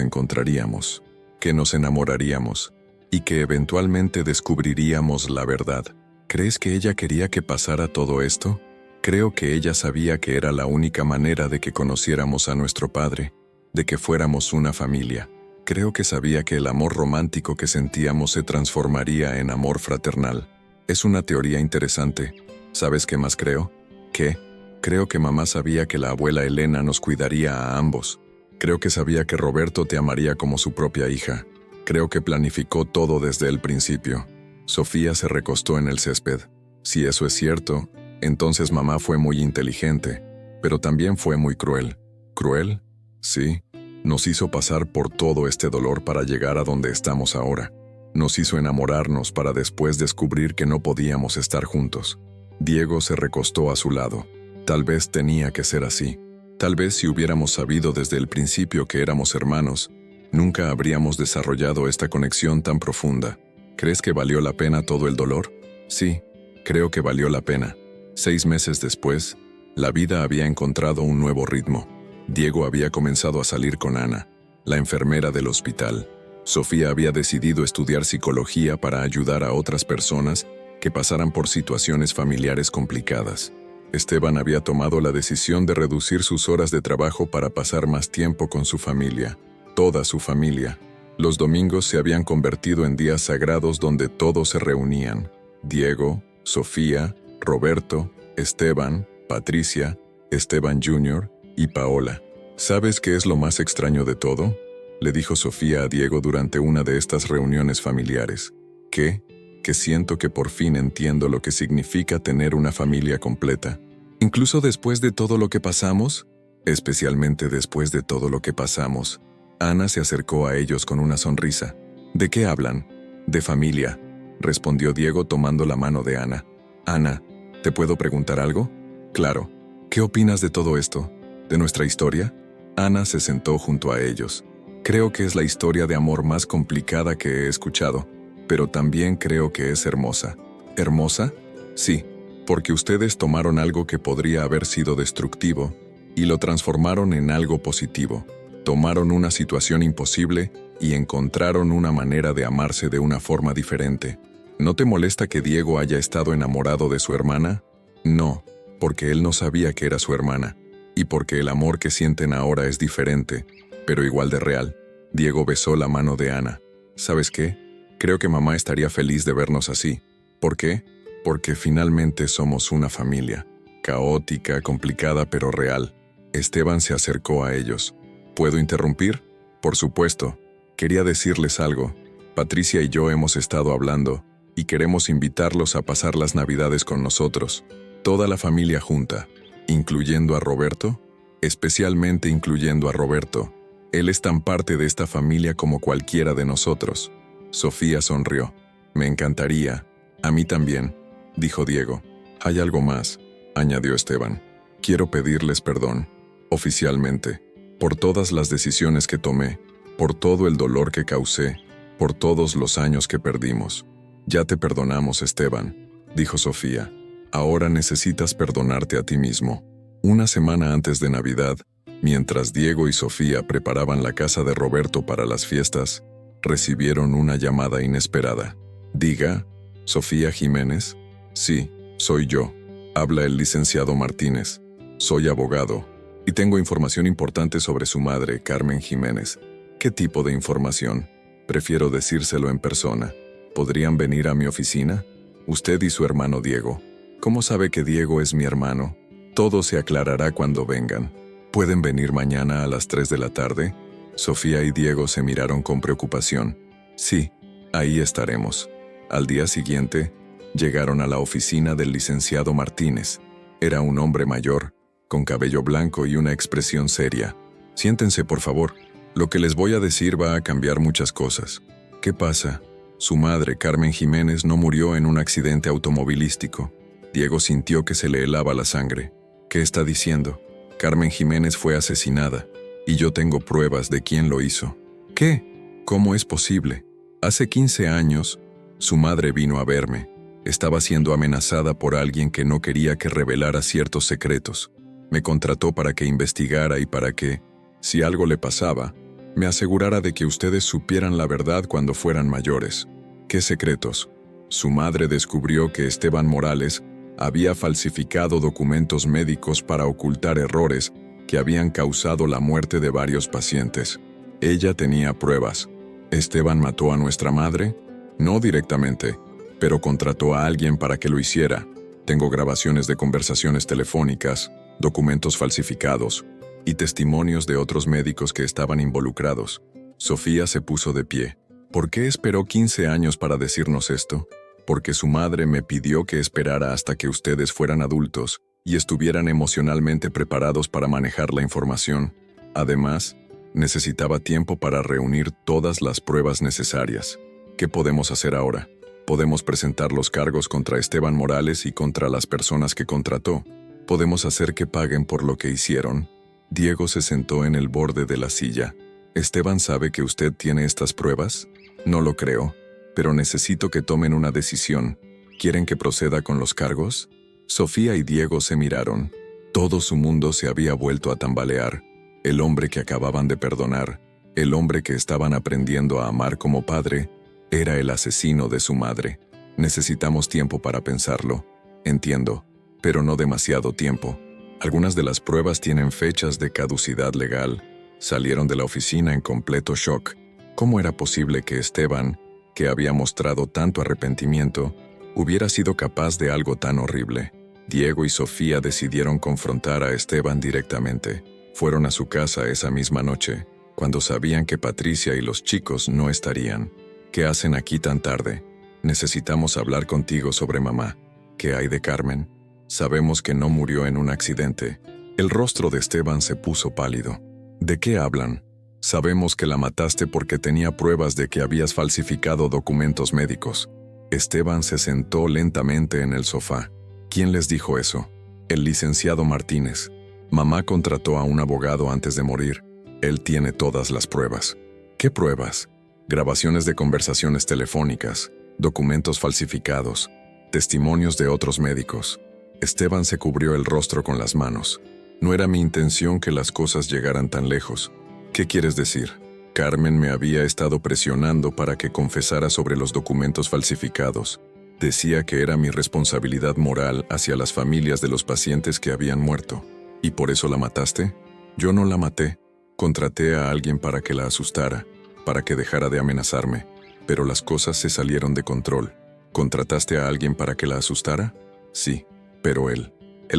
encontraríamos, que nos enamoraríamos y que eventualmente descubriríamos la verdad». «¿Crees que ella quería que pasara todo esto?». «Creo que ella sabía que era la única manera de que conociéramos a nuestro padre, de que fuéramos una familia. Creo que sabía que el amor romántico que sentíamos se transformaría en amor fraternal. Es una teoría interesante. ¿Sabes qué más creo? ¿Qué? Creo que mamá sabía que la abuela Elena nos cuidaría a ambos. Creo que sabía que Roberto te amaría como su propia hija. Creo que planificó todo desde el principio». Sofía se recostó en el césped. «Si eso es cierto, entonces mamá fue muy inteligente, pero también fue muy cruel». «¿Cruel?». «Sí. Nos hizo pasar por todo este dolor para llegar a donde estamos ahora. Nos hizo enamorarnos para después descubrir que no podíamos estar juntos». Diego se recostó a su lado. «Tal vez tenía que ser así. Tal vez si hubiéramos sabido desde el principio que éramos hermanos, nunca habríamos desarrollado esta conexión tan profunda». «¿Crees que valió la pena todo el dolor?». «Sí, creo que valió la pena». 6 meses después, la vida había encontrado un nuevo ritmo. Diego había comenzado a salir con Ana, la enfermera del hospital. Sofía había decidido estudiar psicología para ayudar a otras personas que pasaran por situaciones familiares complicadas. Esteban había tomado la decisión de reducir sus horas de trabajo para pasar más tiempo con su familia, toda su familia. Los domingos se habían convertido en días sagrados donde todos se reunían: Diego, Sofía, Roberto, Esteban, Patricia, Esteban Jr. y Paola. «¿Sabes qué es lo más extraño de todo?», le dijo Sofía a Diego durante una de estas reuniones familiares. «¿Qué?». «Que siento que por fin entiendo lo que significa tener una familia completa. Incluso después de todo lo que pasamos». «Especialmente después de todo lo que pasamos». Ana se acercó a ellos con una sonrisa. «¿De qué hablan?». «De familia», respondió Diego tomando la mano de Ana. «Ana, ¿te puedo preguntar algo?». «Claro. ¿Qué opinas de todo esto? ¿De nuestra historia?». Ana se sentó junto a ellos. «Creo que es la historia de amor más complicada que he escuchado, pero también creo que es hermosa». «¿Hermosa?». «Sí, porque ustedes tomaron algo que podría haber sido destructivo y lo transformaron en algo positivo. Tomaron una situación imposible y encontraron una manera de amarse de una forma diferente». «¿No te molesta que Diego haya estado enamorado de su hermana?». «No, porque él no sabía que era su hermana, y porque el amor que sienten ahora es diferente, pero igual de real». Diego besó la mano de Ana. «¿Sabes qué? Creo que mamá estaría feliz de vernos así». «¿Por qué?». «Porque finalmente somos una familia. Caótica, complicada, pero real». Esteban se acercó a ellos. «¿Puedo interrumpir?». «Por supuesto. Quería decirles algo. Patricia y yo hemos estado hablando, y queremos invitarlos a pasar las Navidades con nosotros. Toda la familia junta, incluyendo a Roberto, especialmente incluyendo a Roberto. Él es tan parte de esta familia como cualquiera de nosotros». Sofía sonrió. «Me encantaría». «A mí también», dijo Diego. «Hay algo más», añadió Esteban. «Quiero pedirles perdón, oficialmente, por todas las decisiones que tomé, por todo el dolor que causé, por todos los años que perdimos. Ya te perdonamos, Esteban, dijo Sofía. Ahora necesitas perdonarte a ti mismo. Una semana antes de Navidad, mientras Diego y Sofía preparaban la casa de Roberto para las fiestas, recibieron una llamada inesperada. Diga, ¿Sofía Jiménez? Sí, soy yo. Habla el licenciado Martínez. Soy abogado y tengo información importante sobre su madre, Carmen Jiménez. ¿Qué tipo de información? Prefiero decírselo en persona. ¿Podrían venir a mi oficina? Usted y su hermano Diego. ¿Cómo sabe que Diego es mi hermano? Todo se aclarará cuando vengan. ¿Pueden venir mañana a las 3 de la tarde? Sofía y Diego se miraron con preocupación. Sí, ahí estaremos. Al día siguiente, llegaron a la oficina del licenciado Martínez. Era un hombre mayor, con cabello blanco y una expresión seria. Siéntense, por favor. Lo que les voy a decir va a cambiar muchas cosas. ¿Qué pasa? Su madre, Carmen Jiménez, no murió en un accidente automovilístico. Diego sintió que se le helaba la sangre. ¿Qué está diciendo? Carmen Jiménez fue asesinada, y yo tengo pruebas de quién lo hizo. ¿Qué? ¿Cómo es posible? Hace 15 años, su madre vino a verme. Estaba siendo amenazada por alguien que no quería que revelara ciertos secretos. Me contrató para que investigara y para que, si algo le pasaba, me asegurara de que ustedes supieran la verdad cuando fueran mayores. ¿Qué secretos? Su madre descubrió que Esteban Morales había falsificado documentos médicos para ocultar errores que habían causado la muerte de varios pacientes. Ella tenía pruebas. ¿Esteban mató a nuestra madre? No directamente, pero contrató a alguien para que lo hiciera. Tengo grabaciones de conversaciones telefónicas, documentos falsificados y testimonios de otros médicos que estaban involucrados. Sofía se puso de pie. ¿Por qué esperó 15 años para decirnos esto? Porque su madre me pidió que esperara hasta que ustedes fueran adultos y estuvieran emocionalmente preparados para manejar la información. Además, necesitaba tiempo para reunir todas las pruebas necesarias. ¿Qué podemos hacer ahora? Podemos presentar los cargos contra Esteban Morales y contra las personas que contrató. Podemos hacer que paguen por lo que hicieron. Diego se sentó en el borde de la silla. ¿Esteban sabe que usted tiene estas pruebas? No lo creo, pero necesito que tomen una decisión. ¿Quieren que proceda con los cargos? Sofía y Diego se miraron. Todo su mundo se había vuelto a tambalear. El hombre que acababan de perdonar, el hombre que estaban aprendiendo a amar como padre, era el asesino de su madre. Necesitamos tiempo para pensarlo. Entiendo, pero no demasiado tiempo. Algunas de las pruebas tienen fechas de caducidad legal. Salieron de la oficina en completo shock. ¿Cómo era posible que Esteban, que había mostrado tanto arrepentimiento, hubiera sido capaz de algo tan horrible? Diego y Sofía decidieron confrontar a Esteban directamente. Fueron a su casa esa misma noche, cuando sabían que Patricia y los chicos no estarían. ¿Qué hacen aquí tan tarde? Necesitamos hablar contigo sobre mamá. ¿Qué hay de Carmen? Sabemos que no murió en un accidente. El rostro de Esteban se puso pálido. ¿De qué hablan? Sabemos que la mataste porque tenía pruebas de que habías falsificado documentos médicos. Esteban se sentó lentamente en el sofá. ¿Quién les dijo eso? El licenciado Martínez. Mamá contrató a un abogado antes de morir. Él tiene todas las pruebas. ¿Qué pruebas? Grabaciones de conversaciones telefónicas, documentos falsificados, testimonios de otros médicos. Esteban se cubrió el rostro con las manos. No era mi intención que las cosas llegaran tan lejos. ¿Qué quieres decir? Carmen me había estado presionando para que confesara sobre los documentos falsificados. Decía que era mi responsabilidad moral hacia las familias de los pacientes que habían muerto. ¿Y por eso la mataste? Yo no la maté. Contraté a alguien para que la asustara, para que dejara de amenazarme. Pero las cosas se salieron de control. ¿Contrataste a alguien para que la asustara? Sí, pero él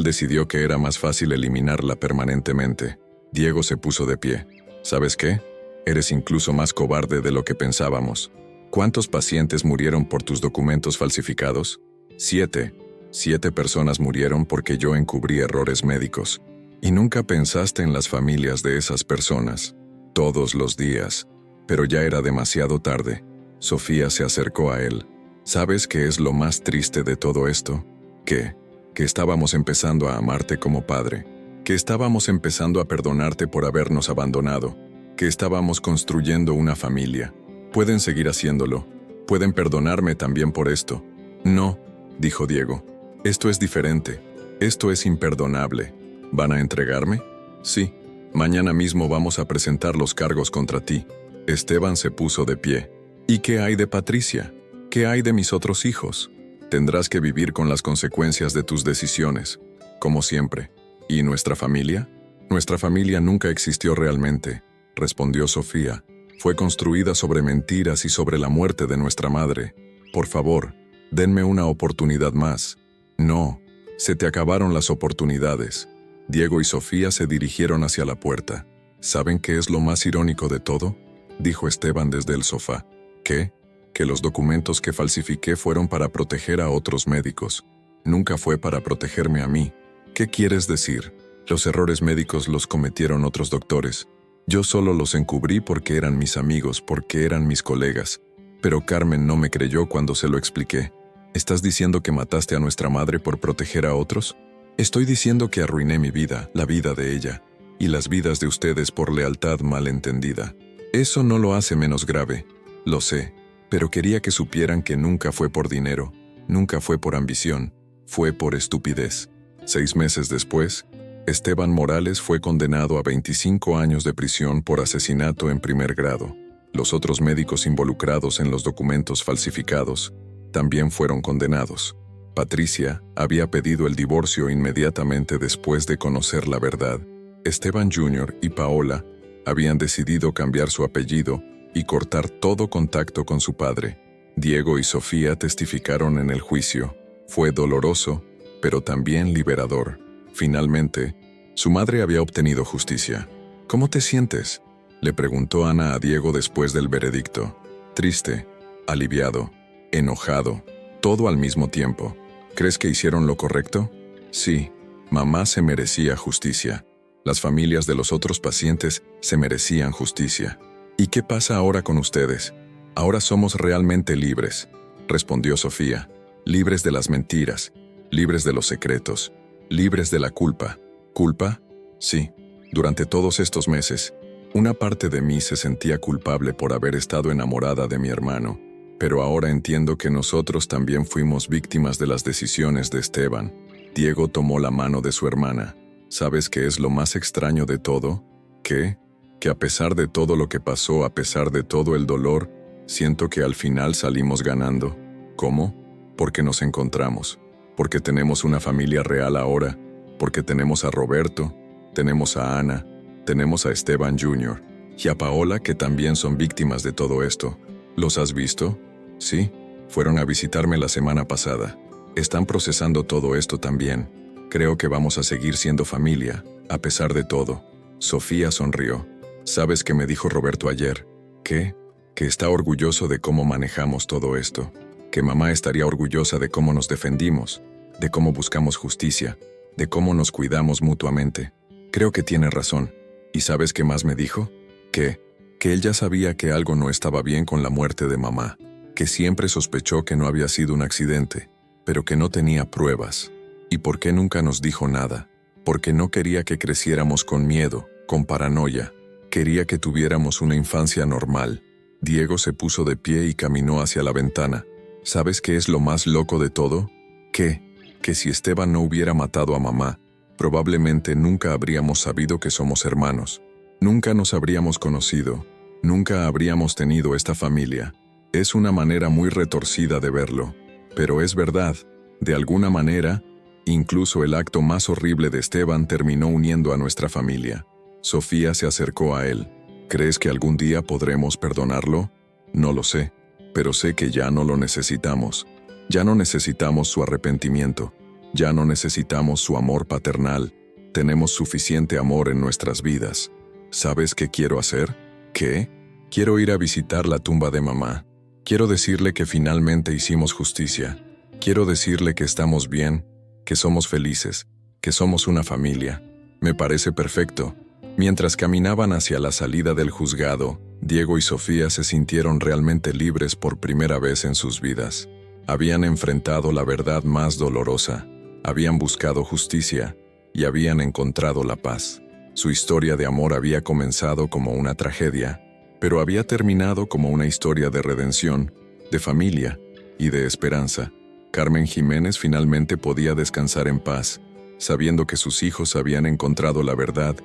decidió que era más fácil eliminarla permanentemente. Diego se puso de pie. ¿Sabes qué? Eres incluso más cobarde de lo que pensábamos. ¿Cuántos pacientes murieron por tus documentos falsificados? 7. 7 personas murieron porque yo encubrí errores médicos. Y nunca pensaste en las familias de esas personas. Todos los días. Pero ya era demasiado tarde. Sofía se acercó a él. ¿Sabes qué es lo más triste de todo esto? Que estábamos empezando a amarte como padre. Que estábamos empezando a perdonarte por habernos abandonado. Que estábamos construyendo una familia. Pueden seguir haciéndolo, Pueden perdonarme también por esto. No, dijo Diego. Esto es diferente. Esto es imperdonable. ¿Van a entregarme? Sí. Mañana mismo vamos a presentar los cargos contra ti. Esteban se puso de pie. ¿Y qué hay de Patricia? ¿Qué hay de mis otros hijos? Tendrás que vivir con las consecuencias de tus decisiones, como siempre. ¿Y nuestra familia? Nuestra familia nunca existió realmente, respondió Sofía. Fue construida sobre mentiras y sobre la muerte de nuestra madre. Por favor, denme una oportunidad más. No, se te acabaron las oportunidades. Diego y Sofía se dirigieron hacia la puerta. ¿Saben qué es lo más irónico de todo? Dijo Esteban desde el sofá. ¿Qué? Que los documentos que falsifiqué fueron para proteger a otros médicos. Nunca fue para protegerme a mí. ¿Qué quieres decir? Los errores médicos los cometieron otros doctores. Yo solo los encubrí porque eran mis amigos, porque eran mis colegas. Pero Carmen no me creyó cuando se lo expliqué. ¿Estás diciendo que mataste a nuestra madre por proteger a otros? Estoy diciendo que arruiné mi vida, la vida de ella, y las vidas de ustedes por lealtad malentendida. Eso no lo hace menos grave, lo sé, pero quería que supieran que nunca fue por dinero, nunca fue por ambición, fue por estupidez. 6 meses después, Esteban Morales fue condenado a 25 años de prisión por asesinato en primer grado. Los otros médicos involucrados en los documentos falsificados también fueron condenados. Patricia había pedido el divorcio inmediatamente después de conocer la verdad. Esteban Jr. y Paola habían decidido cambiar su apellido y cortar todo contacto con su padre. Diego y Sofía testificaron en el juicio. Fue doloroso, pero también liberador. Finalmente, su madre había obtenido justicia. ¿Cómo te sientes?, le preguntó Ana a Diego después del veredicto. Triste, aliviado, enojado, todo al mismo tiempo. ¿Crees que hicieron lo correcto? Sí, mamá se merecía justicia. Las familias de los otros pacientes se merecían justicia. ¿Y qué pasa ahora con ustedes? Ahora somos realmente libres, respondió Sofía. Libres de las mentiras, libres de los secretos, libres de la culpa. ¿Culpa? Sí. Durante todos estos meses, una parte de mí se sentía culpable por haber estado enamorada de mi hermano, pero ahora entiendo que nosotros también fuimos víctimas de las decisiones de Esteban. Diego tomó la mano de su hermana. ¿Sabes qué es lo más extraño de todo? ¿Qué? Que a pesar de todo lo que pasó, a pesar de todo el dolor, siento que al final salimos ganando. ¿Cómo? Porque nos encontramos, porque tenemos una familia real ahora, porque tenemos a Roberto, tenemos a Ana, tenemos a Esteban Jr. y a Paola, que también son víctimas de todo esto. ¿Los has visto? Sí, fueron a visitarme la semana pasada. Están procesando todo esto también. Creo que vamos a seguir siendo familia, a pesar de todo. Sofía sonrió. ¿Sabes qué me dijo Roberto ayer? ¿Qué? Que está orgulloso de cómo manejamos todo esto. Que mamá estaría orgullosa de cómo nos defendimos, de cómo buscamos justicia, de cómo nos cuidamos mutuamente. Creo que tiene razón. ¿Y sabes qué más me dijo? Que él ya sabía que algo no estaba bien con la muerte de mamá, que siempre sospechó que no había sido un accidente, pero que no tenía pruebas. ¿Y por qué nunca nos dijo nada? Porque no quería que creciéramos con miedo, con paranoia. Quería que tuviéramos una infancia normal. Diego se puso de pie y caminó hacia la ventana. ¿Sabes qué es lo más loco de todo? Que si Esteban no hubiera matado a mamá, probablemente nunca habríamos sabido que somos hermanos. Nunca nos habríamos conocido. Nunca habríamos tenido esta familia. Es una manera muy retorcida de verlo, pero es verdad. De alguna manera, incluso el acto más horrible de Esteban terminó uniendo a nuestra familia. Sofía se acercó a él. ¿Crees que algún día podremos perdonarlo? No lo sé, pero sé que ya no lo necesitamos. Ya no necesitamos su arrepentimiento. Ya no necesitamos su amor paternal. Tenemos suficiente amor en nuestras vidas. ¿Sabes qué quiero hacer? ¿Qué? Quiero ir a visitar la tumba de mamá. Quiero decirle que finalmente hicimos justicia. Quiero decirle que estamos bien, que somos felices, que somos una familia. Me parece perfecto. Mientras caminaban hacia la salida del juzgado, Diego y Sofía se sintieron realmente libres por primera vez en sus vidas. Habían enfrentado la verdad más dolorosa, habían buscado justicia y habían encontrado la paz. Su historia de amor había comenzado como una tragedia, pero había terminado como una historia de redención, de familia y de esperanza. Carmen Jiménez finalmente podía descansar en paz, sabiendo que sus hijos habían encontrado la verdad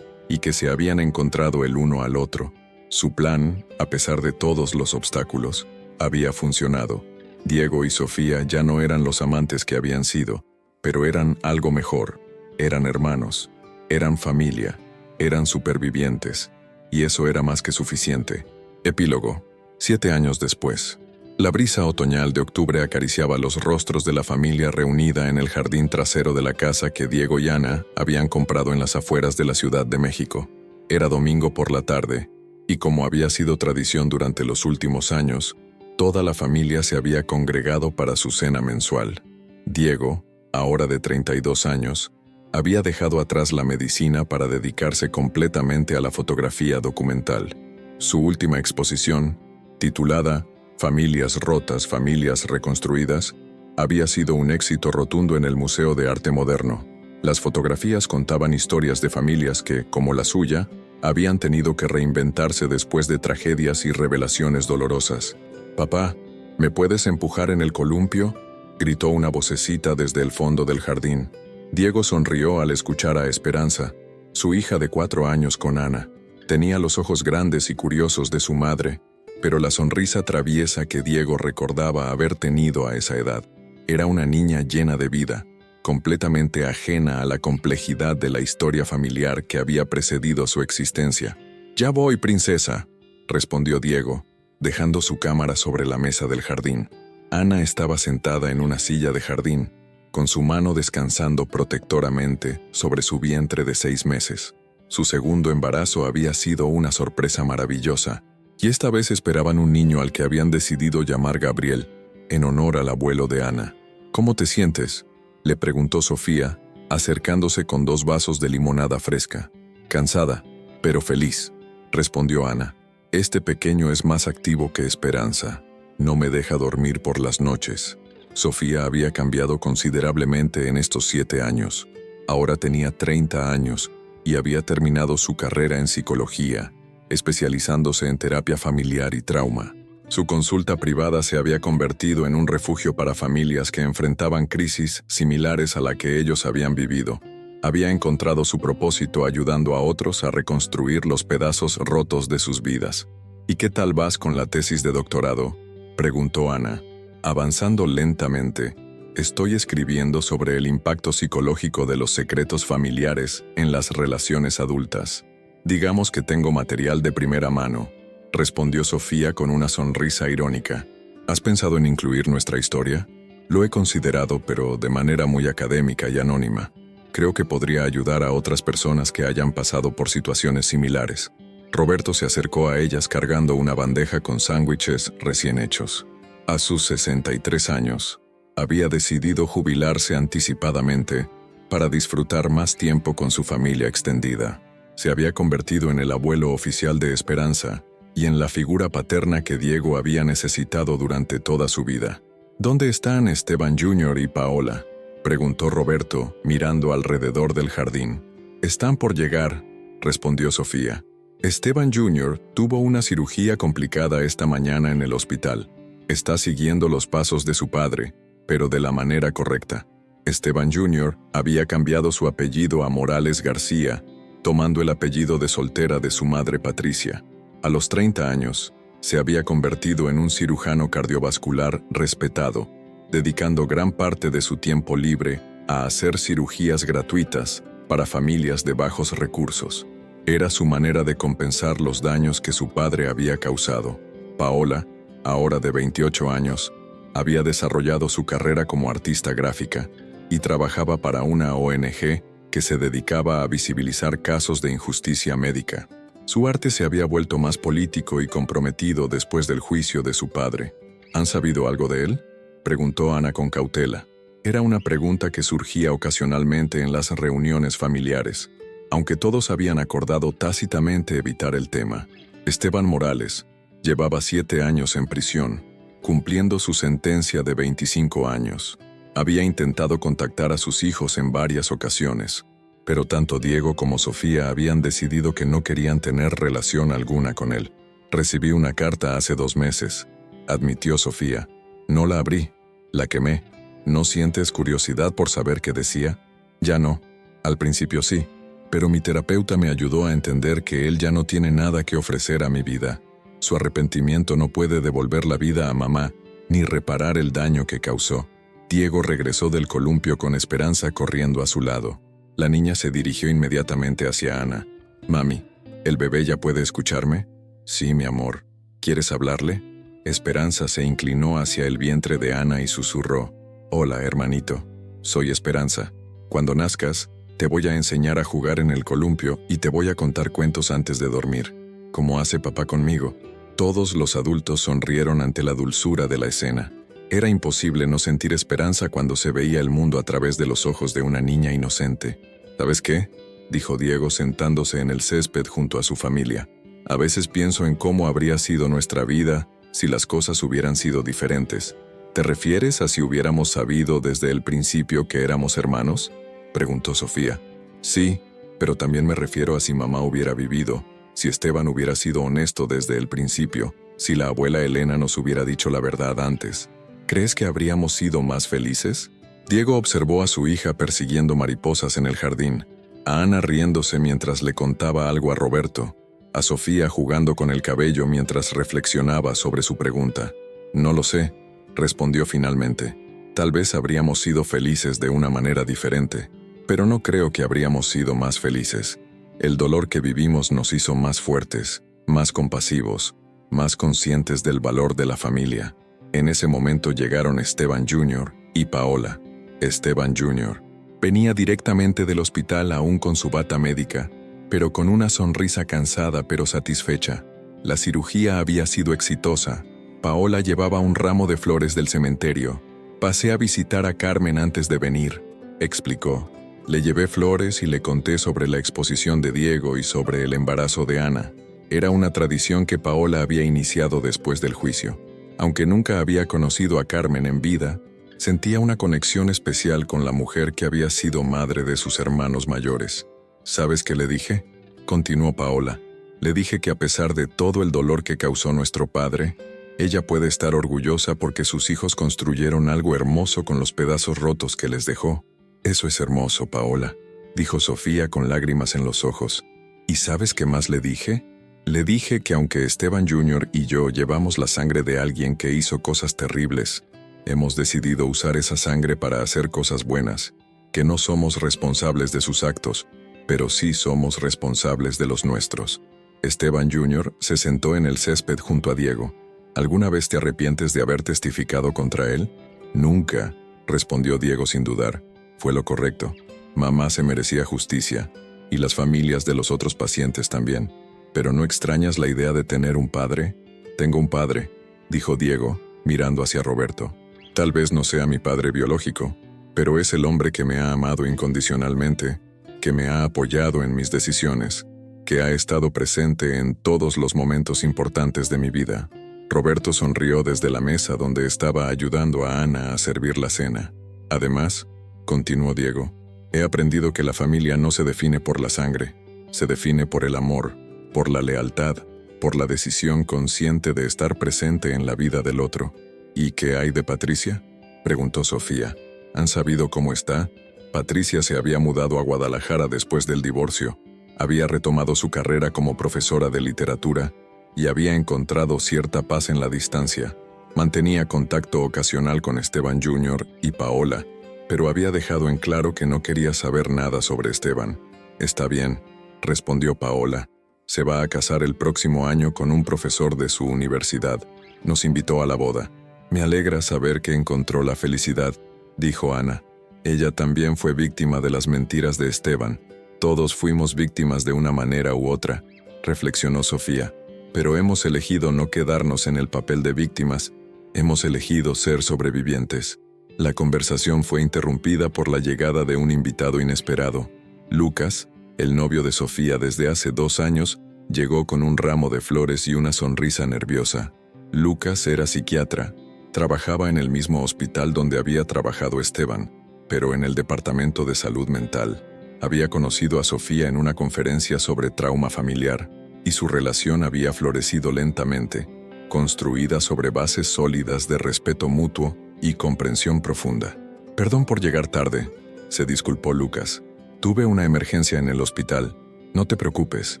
y que se habían encontrado el uno al otro. Su plan, a pesar de todos los obstáculos, había funcionado. Diego y Sofía ya no eran los amantes que habían sido, pero eran algo mejor. Eran hermanos, eran familia, eran supervivientes, y eso era más que suficiente. Epílogo. 7 años después. La brisa otoñal de octubre acariciaba los rostros de la familia reunida en el jardín trasero de la casa que Diego y Ana habían comprado en las afueras de la Ciudad de México. Era domingo por la tarde, y como había sido tradición durante los últimos años, toda la familia se había congregado para su cena mensual. Diego, ahora de 32 años, había dejado atrás la medicina para dedicarse completamente a la fotografía documental. Su última exposición, titulada Familias rotas, familias reconstruidas, había sido un éxito rotundo en el Museo de Arte Moderno. Las fotografías contaban historias de familias que, como la suya, habían tenido que reinventarse después de tragedias y revelaciones dolorosas. «Papá, ¿me puedes empujar en el columpio?», gritó una vocecita desde el fondo del jardín. Diego sonrió al escuchar a Esperanza, su hija de 4 años con Ana. Tenía los ojos grandes y curiosos de su madre, pero la sonrisa traviesa que Diego recordaba haber tenido a esa edad era una niña llena de vida, completamente ajena a la complejidad de la historia familiar que había precedido su existencia. «Ya voy, princesa», respondió Diego, dejando su cámara sobre la mesa del jardín. Ana estaba sentada en una silla de jardín, con su mano descansando protectoramente sobre su vientre de 6 meses. Su segundo embarazo había sido una sorpresa maravillosa, y esta vez esperaban un niño al que habían decidido llamar Gabriel, en honor al abuelo de Ana. «¿Cómo te sientes?», le preguntó Sofía, acercándose con 2 vasos de limonada fresca. «Cansada, pero feliz», respondió Ana. «Este pequeño es más activo que Esperanza. No me deja dormir por las noches». Sofía había cambiado considerablemente en estos 7 años. Ahora tenía 30 años y había terminado su carrera en psicología, especializándose en terapia familiar y trauma. Su consulta privada se había convertido en un refugio para familias que enfrentaban crisis similares a la que ellos habían vivido. Había encontrado su propósito ayudando a otros a reconstruir los pedazos rotos de sus vidas. «¿Y qué tal vas con la tesis de doctorado?», preguntó Ana. «Avanzando lentamente. Estoy escribiendo sobre el impacto psicológico de los secretos familiares en las relaciones adultas. Digamos que tengo material de primera mano», respondió Sofía con una sonrisa irónica. «¿Has pensado en incluir nuestra historia?». «Lo he considerado, pero de manera muy académica y anónima. Creo que podría ayudar a otras personas que hayan pasado por situaciones similares». Roberto se acercó a ellas cargando una bandeja con sándwiches recién hechos. A sus 63 años, había decidido jubilarse anticipadamente para disfrutar más tiempo con su familia extendida. Se había convertido en el abuelo oficial de Esperanza y en la figura paterna que Diego había necesitado durante toda su vida. «¿Dónde están Esteban Jr. y Paola?», preguntó Roberto, mirando alrededor del jardín. «Están por llegar», respondió Sofía. «Esteban Jr. tuvo una cirugía complicada esta mañana en el hospital. Está siguiendo los pasos de su padre, pero de la manera correcta». Esteban Jr. había cambiado su apellido a Morales García, tomando el apellido de soltera de su madre Patricia. A los 30 años, se había convertido en un cirujano cardiovascular respetado, dedicando gran parte de su tiempo libre a hacer cirugías gratuitas para familias de bajos recursos. Era su manera de compensar los daños que su padre había causado. Paola, ahora de 28 años, había desarrollado su carrera como artista gráfica y trabajaba para una ONG que se dedicaba a visibilizar casos de injusticia médica. Su arte se había vuelto más político y comprometido después del juicio de su padre. ¿Han sabido algo de él?, preguntó Ana con cautela. Era una pregunta que surgía ocasionalmente en las reuniones familiares, aunque todos habían acordado tácitamente evitar el tema. Esteban Morales llevaba 7 años en prisión, cumpliendo su sentencia de 25 años. Había intentado contactar a sus hijos en varias ocasiones, pero tanto Diego como Sofía habían decidido que no querían tener relación alguna con él. Recibí una carta hace 2 meses, admitió Sofía. No la abrí, la quemé. ¿No sientes curiosidad por saber qué decía? Ya no. Al principio sí, pero mi terapeuta me ayudó a entender que él ya no tiene nada que ofrecer a mi vida. Su arrepentimiento no puede devolver la vida a mamá, ni reparar el daño que causó. Diego regresó del columpio con Esperanza corriendo a su lado. La niña se dirigió inmediatamente hacia Ana. Mami, ¿el bebé ya puede escucharme? Sí, mi amor. ¿Quieres hablarle? Esperanza se inclinó hacia el vientre de Ana y susurró. Hola, hermanito. Soy Esperanza. Cuando nazcas, te voy a enseñar a jugar en el columpio y te voy a contar cuentos antes de dormir, como hace papá conmigo. Todos los adultos sonrieron ante la dulzura de la escena. Era imposible no sentir esperanza cuando se veía el mundo a través de los ojos de una niña inocente. ¿Sabes qué?, dijo Diego sentándose en el césped junto a su familia. A veces pienso en cómo habría sido nuestra vida si las cosas hubieran sido diferentes. ¿Te refieres a si hubiéramos sabido desde el principio que éramos hermanos?, preguntó Sofía. Sí, pero también me refiero a si mamá hubiera vivido, si Esteban hubiera sido honesto desde el principio, si la abuela Elena nos hubiera dicho la verdad antes. ¿Crees que habríamos sido más felices? Diego observó a su hija persiguiendo mariposas en el jardín, a Ana riéndose mientras le contaba algo a Roberto, a Sofía jugando con el cabello mientras reflexionaba sobre su pregunta. No lo sé, respondió finalmente. Tal vez habríamos sido felices de una manera diferente, pero no creo que habríamos sido más felices. El dolor que vivimos nos hizo más fuertes, más compasivos, más conscientes del valor de la familia. En ese momento llegaron Esteban Jr. y Paola. Esteban Jr. venía directamente del hospital aún con su bata médica, pero con una sonrisa cansada pero satisfecha. La cirugía había sido exitosa. Paola llevaba un ramo de flores del cementerio. Pasé a visitar a Carmen antes de venir, explicó. Le llevé flores y le conté sobre la exposición de Diego y sobre el embarazo de Ana. Era una tradición que Paola había iniciado después del juicio. Aunque nunca había conocido a Carmen en vida, sentía una conexión especial con la mujer que había sido madre de sus hermanos mayores. ¿Sabes qué le dije?, continuó Paola. Le dije que a pesar de todo el dolor que causó nuestro padre, ella puede estar orgullosa porque sus hijos construyeron algo hermoso con los pedazos rotos que les dejó. Eso es hermoso, Paola, dijo Sofía con lágrimas en los ojos. ¿Y sabes qué más le dije? Le dije que aunque Esteban Jr. y yo llevamos la sangre de alguien que hizo cosas terribles, hemos decidido usar esa sangre para hacer cosas buenas, que no somos responsables de sus actos, pero sí somos responsables de los nuestros. Esteban Jr. se sentó en el césped junto a Diego. ¿Alguna vez te arrepientes de haber testificado contra él? Nunca, respondió Diego sin dudar. Fue lo correcto. Mamá se merecía justicia, y las familias de los otros pacientes también. ¿Pero no extrañas la idea de tener un padre? Tengo un padre, dijo Diego, mirando hacia Roberto. Tal vez no sea mi padre biológico, pero es el hombre que me ha amado incondicionalmente, que me ha apoyado en mis decisiones, que ha estado presente en todos los momentos importantes de mi vida. Roberto sonrió desde la mesa donde estaba ayudando a Ana a servir la cena. Además, continuó Diego, he aprendido que la familia no se define por la sangre, se define por el amor, por la lealtad, por la decisión consciente de estar presente en la vida del otro. ¿Y qué hay de Patricia?, preguntó Sofía. ¿Han sabido cómo está? Patricia se había mudado a Guadalajara después del divorcio, había retomado su carrera como profesora de literatura y había encontrado cierta paz en la distancia. Mantenía contacto ocasional con Esteban Jr. y Paola, pero había dejado en claro que no quería saber nada sobre Esteban. Está bien, respondió Paola. Se va a casar el próximo año con un profesor de su universidad. Nos invitó a la boda. Me alegra saber que encontró la felicidad, dijo Ana. Ella también fue víctima de las mentiras de Esteban. Todos fuimos víctimas de una manera u otra, reflexionó Sofía. Pero hemos elegido no quedarnos en el papel de víctimas. Hemos elegido ser sobrevivientes. La conversación fue interrumpida por la llegada de un invitado inesperado. Lucas, el novio de Sofía desde hace 2 años, llegó con un ramo de flores y una sonrisa nerviosa. Lucas era psiquiatra. Trabajaba en el mismo hospital donde había trabajado Esteban, pero en el departamento de salud mental. Había conocido a Sofía en una conferencia sobre trauma familiar, y su relación había florecido lentamente. construida sobre bases sólidas de respeto mutuo y comprensión profunda. Perdón por llegar tarde, se disculpó Lucas. Tuve una emergencia en el hospital. No te preocupes,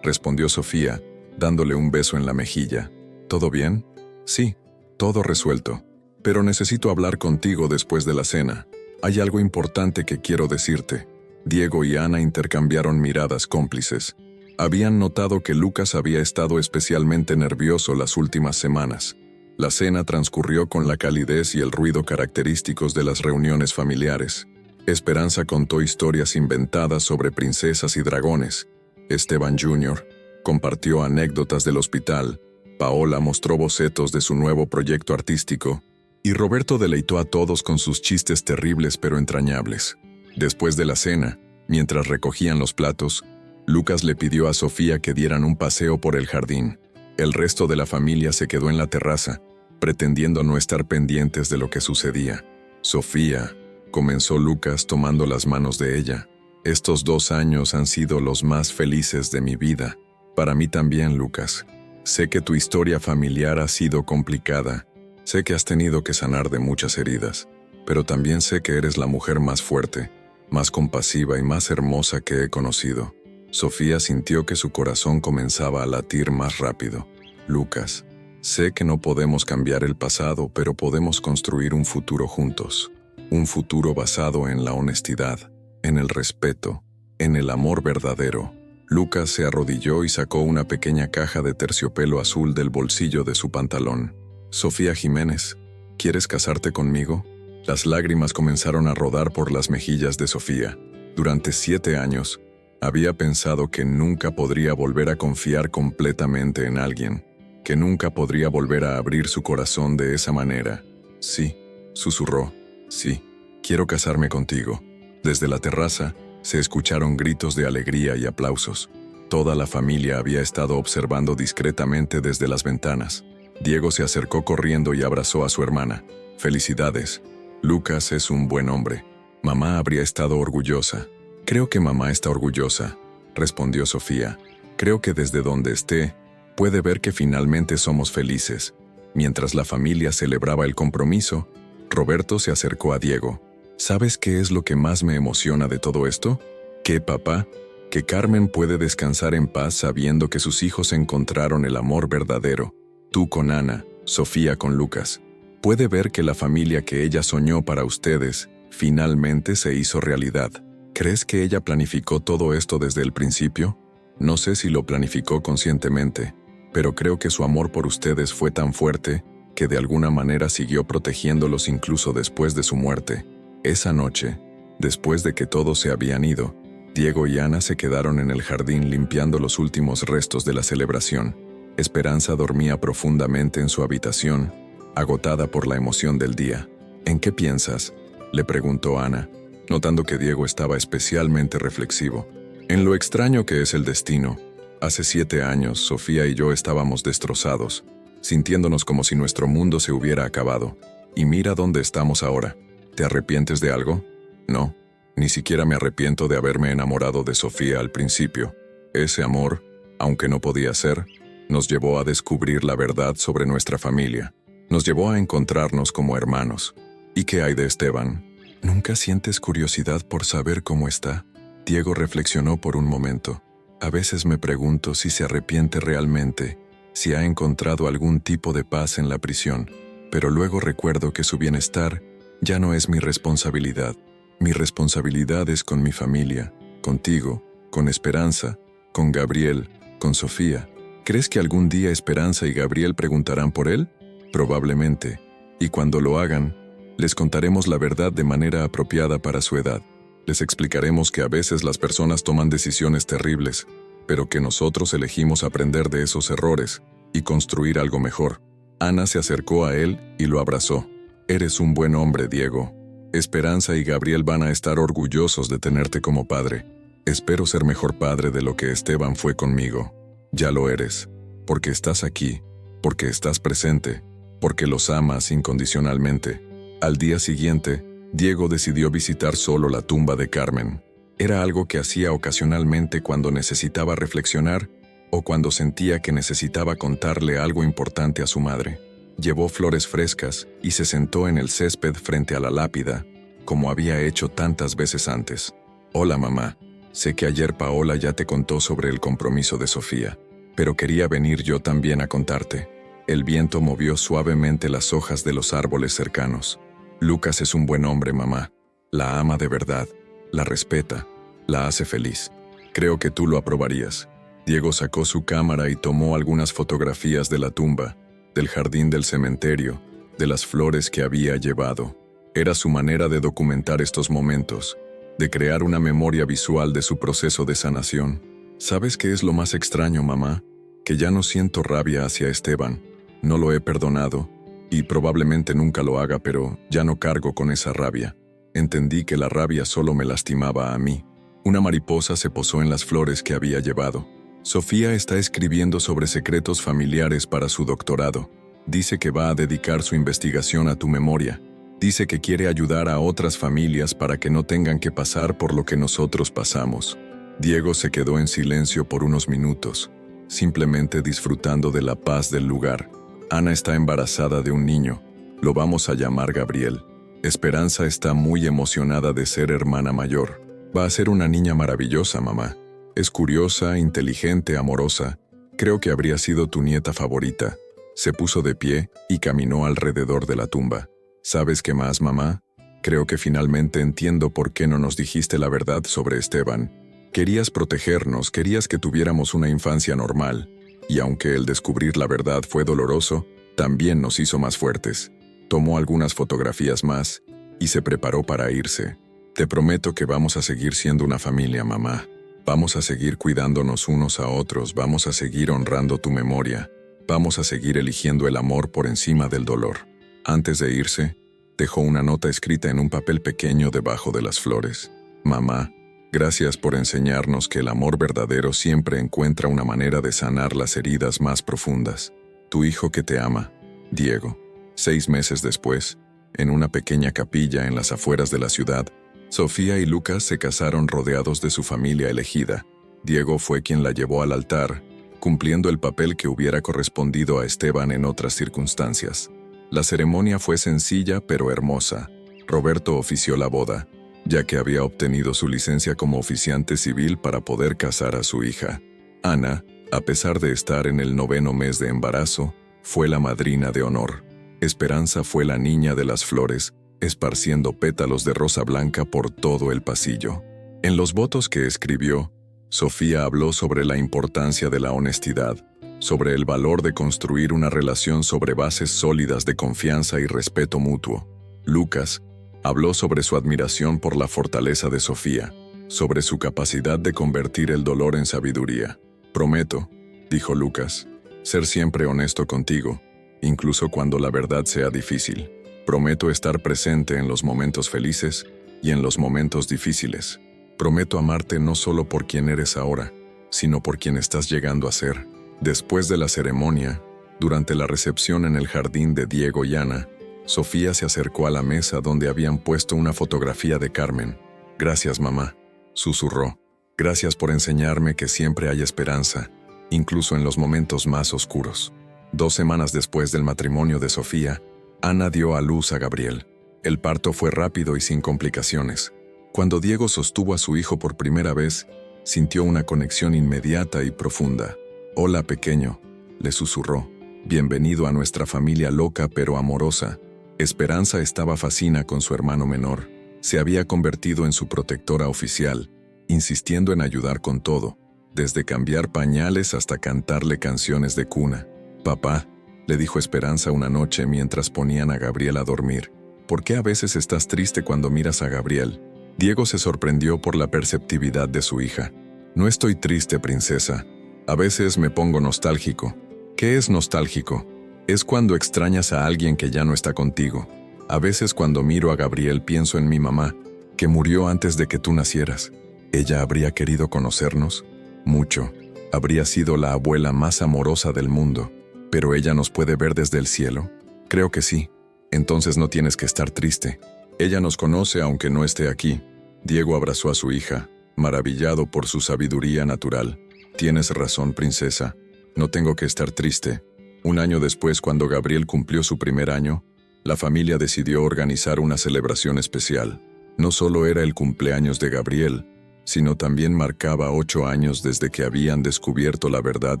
respondió Sofía, dándole un beso en la mejilla. ¿Todo bien? Sí, todo resuelto. Pero necesito hablar contigo después de la cena. Hay algo importante que quiero decirte. Diego y Ana intercambiaron miradas cómplices. Habían notado que Lucas había estado especialmente nervioso las últimas semanas. La cena transcurrió con la calidez y el ruido característicos de las reuniones familiares. Esperanza contó historias inventadas sobre princesas y dragones. Esteban Jr. compartió anécdotas del hospital. Paola mostró bocetos de su nuevo proyecto artístico. Y Roberto deleitó a todos con sus chistes terribles pero entrañables. Después de la cena, mientras recogían los platos, Lucas le pidió a Sofía que dieran un paseo por el jardín. El resto de la familia se quedó en la terraza, pretendiendo no estar pendientes de lo que sucedía. Sofía, comenzó Lucas tomando las manos de ella. Estos 2 años han sido los más felices de mi vida. Para mí también, Lucas. Sé que tu historia familiar ha sido complicada. Sé que has tenido que sanar de muchas heridas, pero también sé que eres la mujer más fuerte, más compasiva y más hermosa que he conocido. Sofía sintió que su corazón comenzaba a latir más rápido. Lucas, sé que no podemos cambiar el pasado, pero podemos construir un futuro juntos. Un futuro basado en la honestidad, en el respeto, en el amor verdadero. Lucas se arrodilló y sacó una pequeña caja de terciopelo azul del bolsillo de su pantalón. Sofía Jiménez, ¿quieres casarte conmigo? Las lágrimas comenzaron a rodar por las mejillas de Sofía. Durante 7 años, había pensado que nunca podría volver a confiar completamente en alguien, que nunca podría volver a abrir su corazón de esa manera. Sí, susurró, sí, quiero casarme contigo. Desde la terraza, se escucharon gritos de alegría y aplausos. Toda la familia había estado observando discretamente desde las ventanas. Diego se acercó corriendo y abrazó a su hermana. Felicidades. Lucas es un buen hombre. Mamá habría estado orgullosa. Creo que mamá está orgullosa, respondió Sofía. Creo que desde donde esté, puede ver que finalmente somos felices. Mientras la familia celebraba el compromiso, Roberto se acercó a Diego. ¿Sabes qué es lo que más me emociona de todo esto? Que papá, que Carmen puede descansar en paz sabiendo que sus hijos encontraron el amor verdadero. Tú con Ana, Sofía con Lucas. Puede ver que la familia que ella soñó para ustedes finalmente se hizo realidad. ¿Crees que ella planificó todo esto desde el principio? No sé si lo planificó conscientemente, pero creo que su amor por ustedes fue tan fuerte que de alguna manera siguió protegiéndolos incluso después de su muerte. Esa noche, después de que todos se habían ido, Diego y Ana se quedaron en el jardín limpiando los últimos restos de la celebración. Esperanza dormía profundamente en su habitación, agotada por la emoción del día. ¿En qué piensas?, le preguntó Ana, notando que Diego estaba especialmente reflexivo. En lo extraño que es el destino. Hace 7 años, Sofía y yo estábamos destrozados, sintiéndonos como si nuestro mundo se hubiera acabado. Y mira dónde estamos ahora. ¿Te arrepientes de algo? No, ni siquiera me arrepiento de haberme enamorado de Sofía al principio. Ese amor, aunque no podía ser, nos llevó a descubrir la verdad sobre nuestra familia. Nos llevó a encontrarnos como hermanos. ¿Y qué hay de Esteban? ¿Nunca sientes curiosidad por saber cómo está? Diego reflexionó por un momento. A veces me pregunto si se arrepiente realmente, si ha encontrado algún tipo de paz en la prisión, pero luego recuerdo que su bienestar ya no es mi responsabilidad. Mi responsabilidad es con mi familia, contigo, con Esperanza, con Gabriel, con Sofía. ¿Crees que algún día Esperanza y Gabriel preguntarán por él? Probablemente. Y cuando lo hagan, les contaremos la verdad de manera apropiada para su edad. Les explicaremos que a veces las personas toman decisiones terribles, pero que nosotros elegimos aprender de esos errores y construir algo mejor. Ana se acercó a él y lo abrazó. Eres un buen hombre, Diego. Esperanza y Gabriel van a estar orgullosos de tenerte como padre. Espero ser mejor padre de lo que Esteban fue conmigo. Ya lo eres, porque estás aquí, porque estás presente, porque los amas incondicionalmente. Al día siguiente, Diego decidió visitar solo la tumba de Carmen. Era algo que hacía ocasionalmente cuando necesitaba reflexionar o cuando sentía que necesitaba contarle algo importante a su madre. Llevó flores frescas y se sentó en el césped frente a la lápida, como había hecho tantas veces antes. «Hola, mamá. Sé que ayer Paola ya te contó sobre el compromiso de Sofía, pero quería venir yo también a contarte». El viento movió suavemente las hojas de los árboles cercanos. «Lucas es un buen hombre, mamá. La ama de verdad, la respeta, la hace feliz. Creo que tú lo aprobarías». Diego sacó su cámara y tomó algunas fotografías de la tumba, del jardín del cementerio, de las flores que había llevado. Era su manera de documentar estos momentos, de crear una memoria visual de su proceso de sanación. «¿Sabes qué es lo más extraño, mamá? Que ya no siento rabia hacia Esteban. No lo he perdonado, y probablemente nunca lo haga, pero ya no cargo con esa rabia. Entendí que la rabia solo me lastimaba a mí». Una mariposa se posó en las flores que había llevado. «Sofía está escribiendo sobre secretos familiares para su doctorado. Dice que va a dedicar su investigación a tu memoria. Dice que quiere ayudar a otras familias para que no tengan que pasar por lo que nosotros pasamos». Diego se quedó en silencio por unos minutos, simplemente disfrutando de la paz del lugar. «Ana está embarazada de un niño. Lo vamos a llamar Gabriel. Esperanza está muy emocionada de ser hermana mayor. Va a ser una niña maravillosa, mamá. Es curiosa, inteligente, amorosa. Creo que habría sido tu nieta favorita». Se puso de pie y caminó alrededor de la tumba. «¿Sabes qué más, mamá? Creo que finalmente entiendo por qué no nos dijiste la verdad sobre Esteban. Querías protegernos, querías que tuviéramos una infancia normal. Y aunque el descubrir la verdad fue doloroso, también nos hizo más fuertes». Tomó algunas fotografías más y se preparó para irse. «Te prometo que vamos a seguir siendo una familia, mamá. Vamos a seguir cuidándonos unos a otros, vamos a seguir honrando tu memoria. Vamos a seguir eligiendo el amor por encima del dolor». Antes de irse, dejó una nota escrita en un papel pequeño debajo de las flores. «Mamá, gracias por enseñarnos que el amor verdadero siempre encuentra una manera de sanar las heridas más profundas. Tu hijo que te ama, Diego». 6 meses después, en una pequeña capilla en las afueras de la ciudad, Sofía y Lucas se casaron rodeados de su familia elegida. Diego fue quien la llevó al altar, cumpliendo el papel que hubiera correspondido a Esteban en otras circunstancias. La ceremonia fue sencilla pero hermosa. Roberto ofició la boda, ya que había obtenido su licencia como oficiante civil para poder casar a su hija. Ana, a pesar de estar en el 9º mes de embarazo, fue la madrina de honor. Esperanza fue la niña de las flores, esparciendo pétalos de rosa blanca por todo el pasillo. En los votos que escribió, Sofía habló sobre la importancia de la honestidad, sobre el valor de construir una relación sobre bases sólidas de confianza y respeto mutuo. Lucas habló sobre su admiración por la fortaleza de Sofía, sobre su capacidad de convertir el dolor en sabiduría. «Prometo», dijo Lucas, «ser siempre honesto contigo, incluso cuando la verdad sea difícil. Prometo estar presente en los momentos felices y en los momentos difíciles. Prometo amarte no solo por quien eres ahora, sino por quien estás llegando a ser». Después de la ceremonia, durante la recepción en el jardín de Diego y Ana, Sofía se acercó a la mesa donde habían puesto una fotografía de Carmen. «Gracias, mamá», susurró. «Gracias por enseñarme que siempre hay esperanza, incluso en los momentos más oscuros». 2 semanas después del matrimonio de Sofía, Ana dio a luz a Gabriel. El parto fue rápido y sin complicaciones. Cuando Diego sostuvo a su hijo por primera vez, sintió una conexión inmediata y profunda. «Hola, pequeño», le susurró. «Bienvenido a nuestra familia loca pero amorosa». Esperanza estaba fascinada con su hermano menor. Se había convertido en su protectora oficial, insistiendo en ayudar con todo, desde cambiar pañales hasta cantarle canciones de cuna. «Papá», le dijo Esperanza una noche mientras ponían a Gabriel a dormir, «¿por qué a veces estás triste cuando miras a Gabriel?». Diego se sorprendió por la perceptividad de su hija. «No estoy triste, princesa. A veces me pongo nostálgico». «¿Qué es nostálgico?». «Es cuando extrañas a alguien que ya no está contigo. A veces cuando miro a Gabriel pienso en mi mamá, que murió antes de que tú nacieras. Ella habría querido conocernos mucho. Habría sido la abuela más amorosa del mundo. Pero ella nos puede ver desde el cielo». «Creo que sí. Entonces no tienes que estar triste. Ella nos conoce aunque no esté aquí». Diego abrazó a su hija, maravillado por su sabiduría natural. Tienes razón, princesa. No tengo que estar triste. Un año después, cuando Gabriel cumplió su primer año, la familia decidió organizar una celebración especial. No solo era el cumpleaños de Gabriel, sino también marcaba 8 años desde que habían descubierto la verdad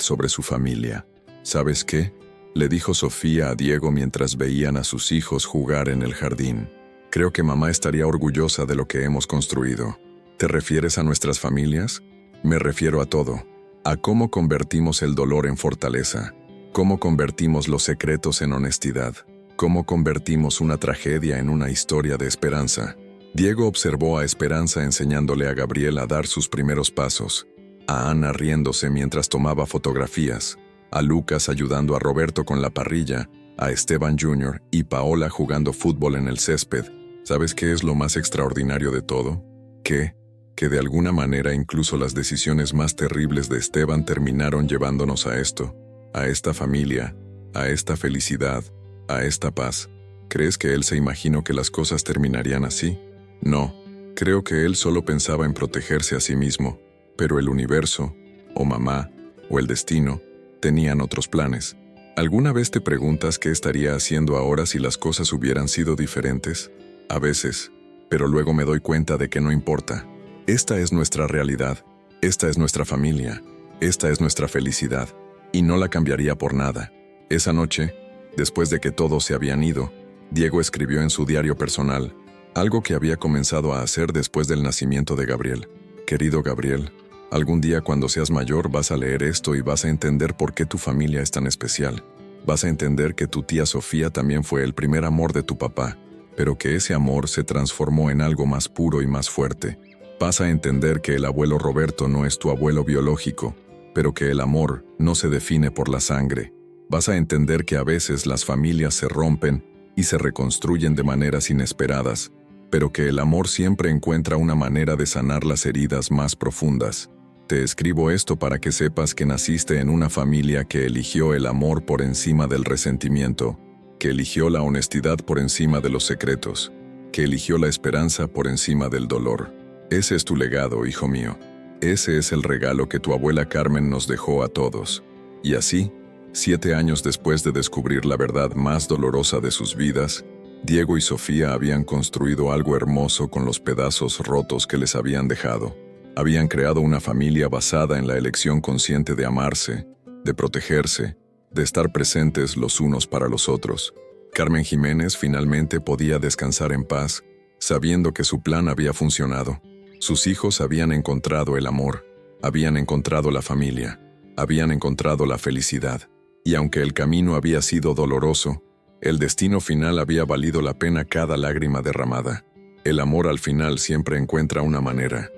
sobre su familia. ¿Sabes qué?, le dijo Sofía a Diego mientras veían a sus hijos jugar en el jardín. Creo que mamá estaría orgullosa de lo que hemos construido. ¿Te refieres a nuestras familias? Me refiero a todo. A cómo convertimos el dolor en fortaleza. Cómo convertimos los secretos en honestidad. Cómo convertimos una tragedia en una historia de esperanza. Diego observó a Esperanza enseñándole a Gabriel a dar sus primeros pasos, a Ana riéndose mientras tomaba fotografías, a Lucas ayudando a Roberto con la parrilla, a Esteban Jr. y Paola jugando fútbol en el césped. ¿Sabes qué es lo más extraordinario de todo? Que de alguna manera incluso las decisiones más terribles de Esteban terminaron llevándonos a esto, a esta familia, a esta felicidad, a esta paz. ¿Crees que él se imaginó que las cosas terminarían así? No, creo que él solo pensaba en protegerse a sí mismo, pero el universo, o mamá, o el destino, tenían otros planes. ¿Alguna vez te preguntas qué estaría haciendo ahora si las cosas hubieran sido diferentes? A veces, pero luego me doy cuenta de que no importa. Esta es nuestra realidad, esta es nuestra familia, esta es nuestra felicidad, y no la cambiaría por nada. Esa noche, después de que todos se habían ido, Diego escribió en su diario personal, algo que había comenzado a hacer después del nacimiento de Gabriel. Querido Gabriel, algún día cuando seas mayor vas a leer esto y vas a entender por qué tu familia es tan especial. Vas a entender que tu tía Sofía también fue el primer amor de tu papá, pero que ese amor se transformó en algo más puro y más fuerte. Vas a entender que el abuelo Roberto no es tu abuelo biológico, pero que el amor no se define por la sangre. Vas a entender que a veces las familias se rompen y se reconstruyen de maneras inesperadas, pero que el amor siempre encuentra una manera de sanar las heridas más profundas. Te escribo esto para que sepas que naciste en una familia que eligió el amor por encima del resentimiento, que eligió la honestidad por encima de los secretos, que eligió la esperanza por encima del dolor. Ese es tu legado, hijo mío. Ese es el regalo que tu abuela Carmen nos dejó a todos. Y así, 7 años después de descubrir la verdad más dolorosa de sus vidas, Diego y Sofía habían construido algo hermoso con los pedazos rotos que les habían dejado. Habían creado una familia basada en la elección consciente de amarse, de protegerse, de estar presentes los unos para los otros. Carmen Jiménez finalmente podía descansar en paz, sabiendo que su plan había funcionado. Sus hijos habían encontrado el amor, habían encontrado la familia, habían encontrado la felicidad. Y aunque el camino había sido doloroso, el destino final había valido la pena cada lágrima derramada. El amor al final siempre encuentra una manera.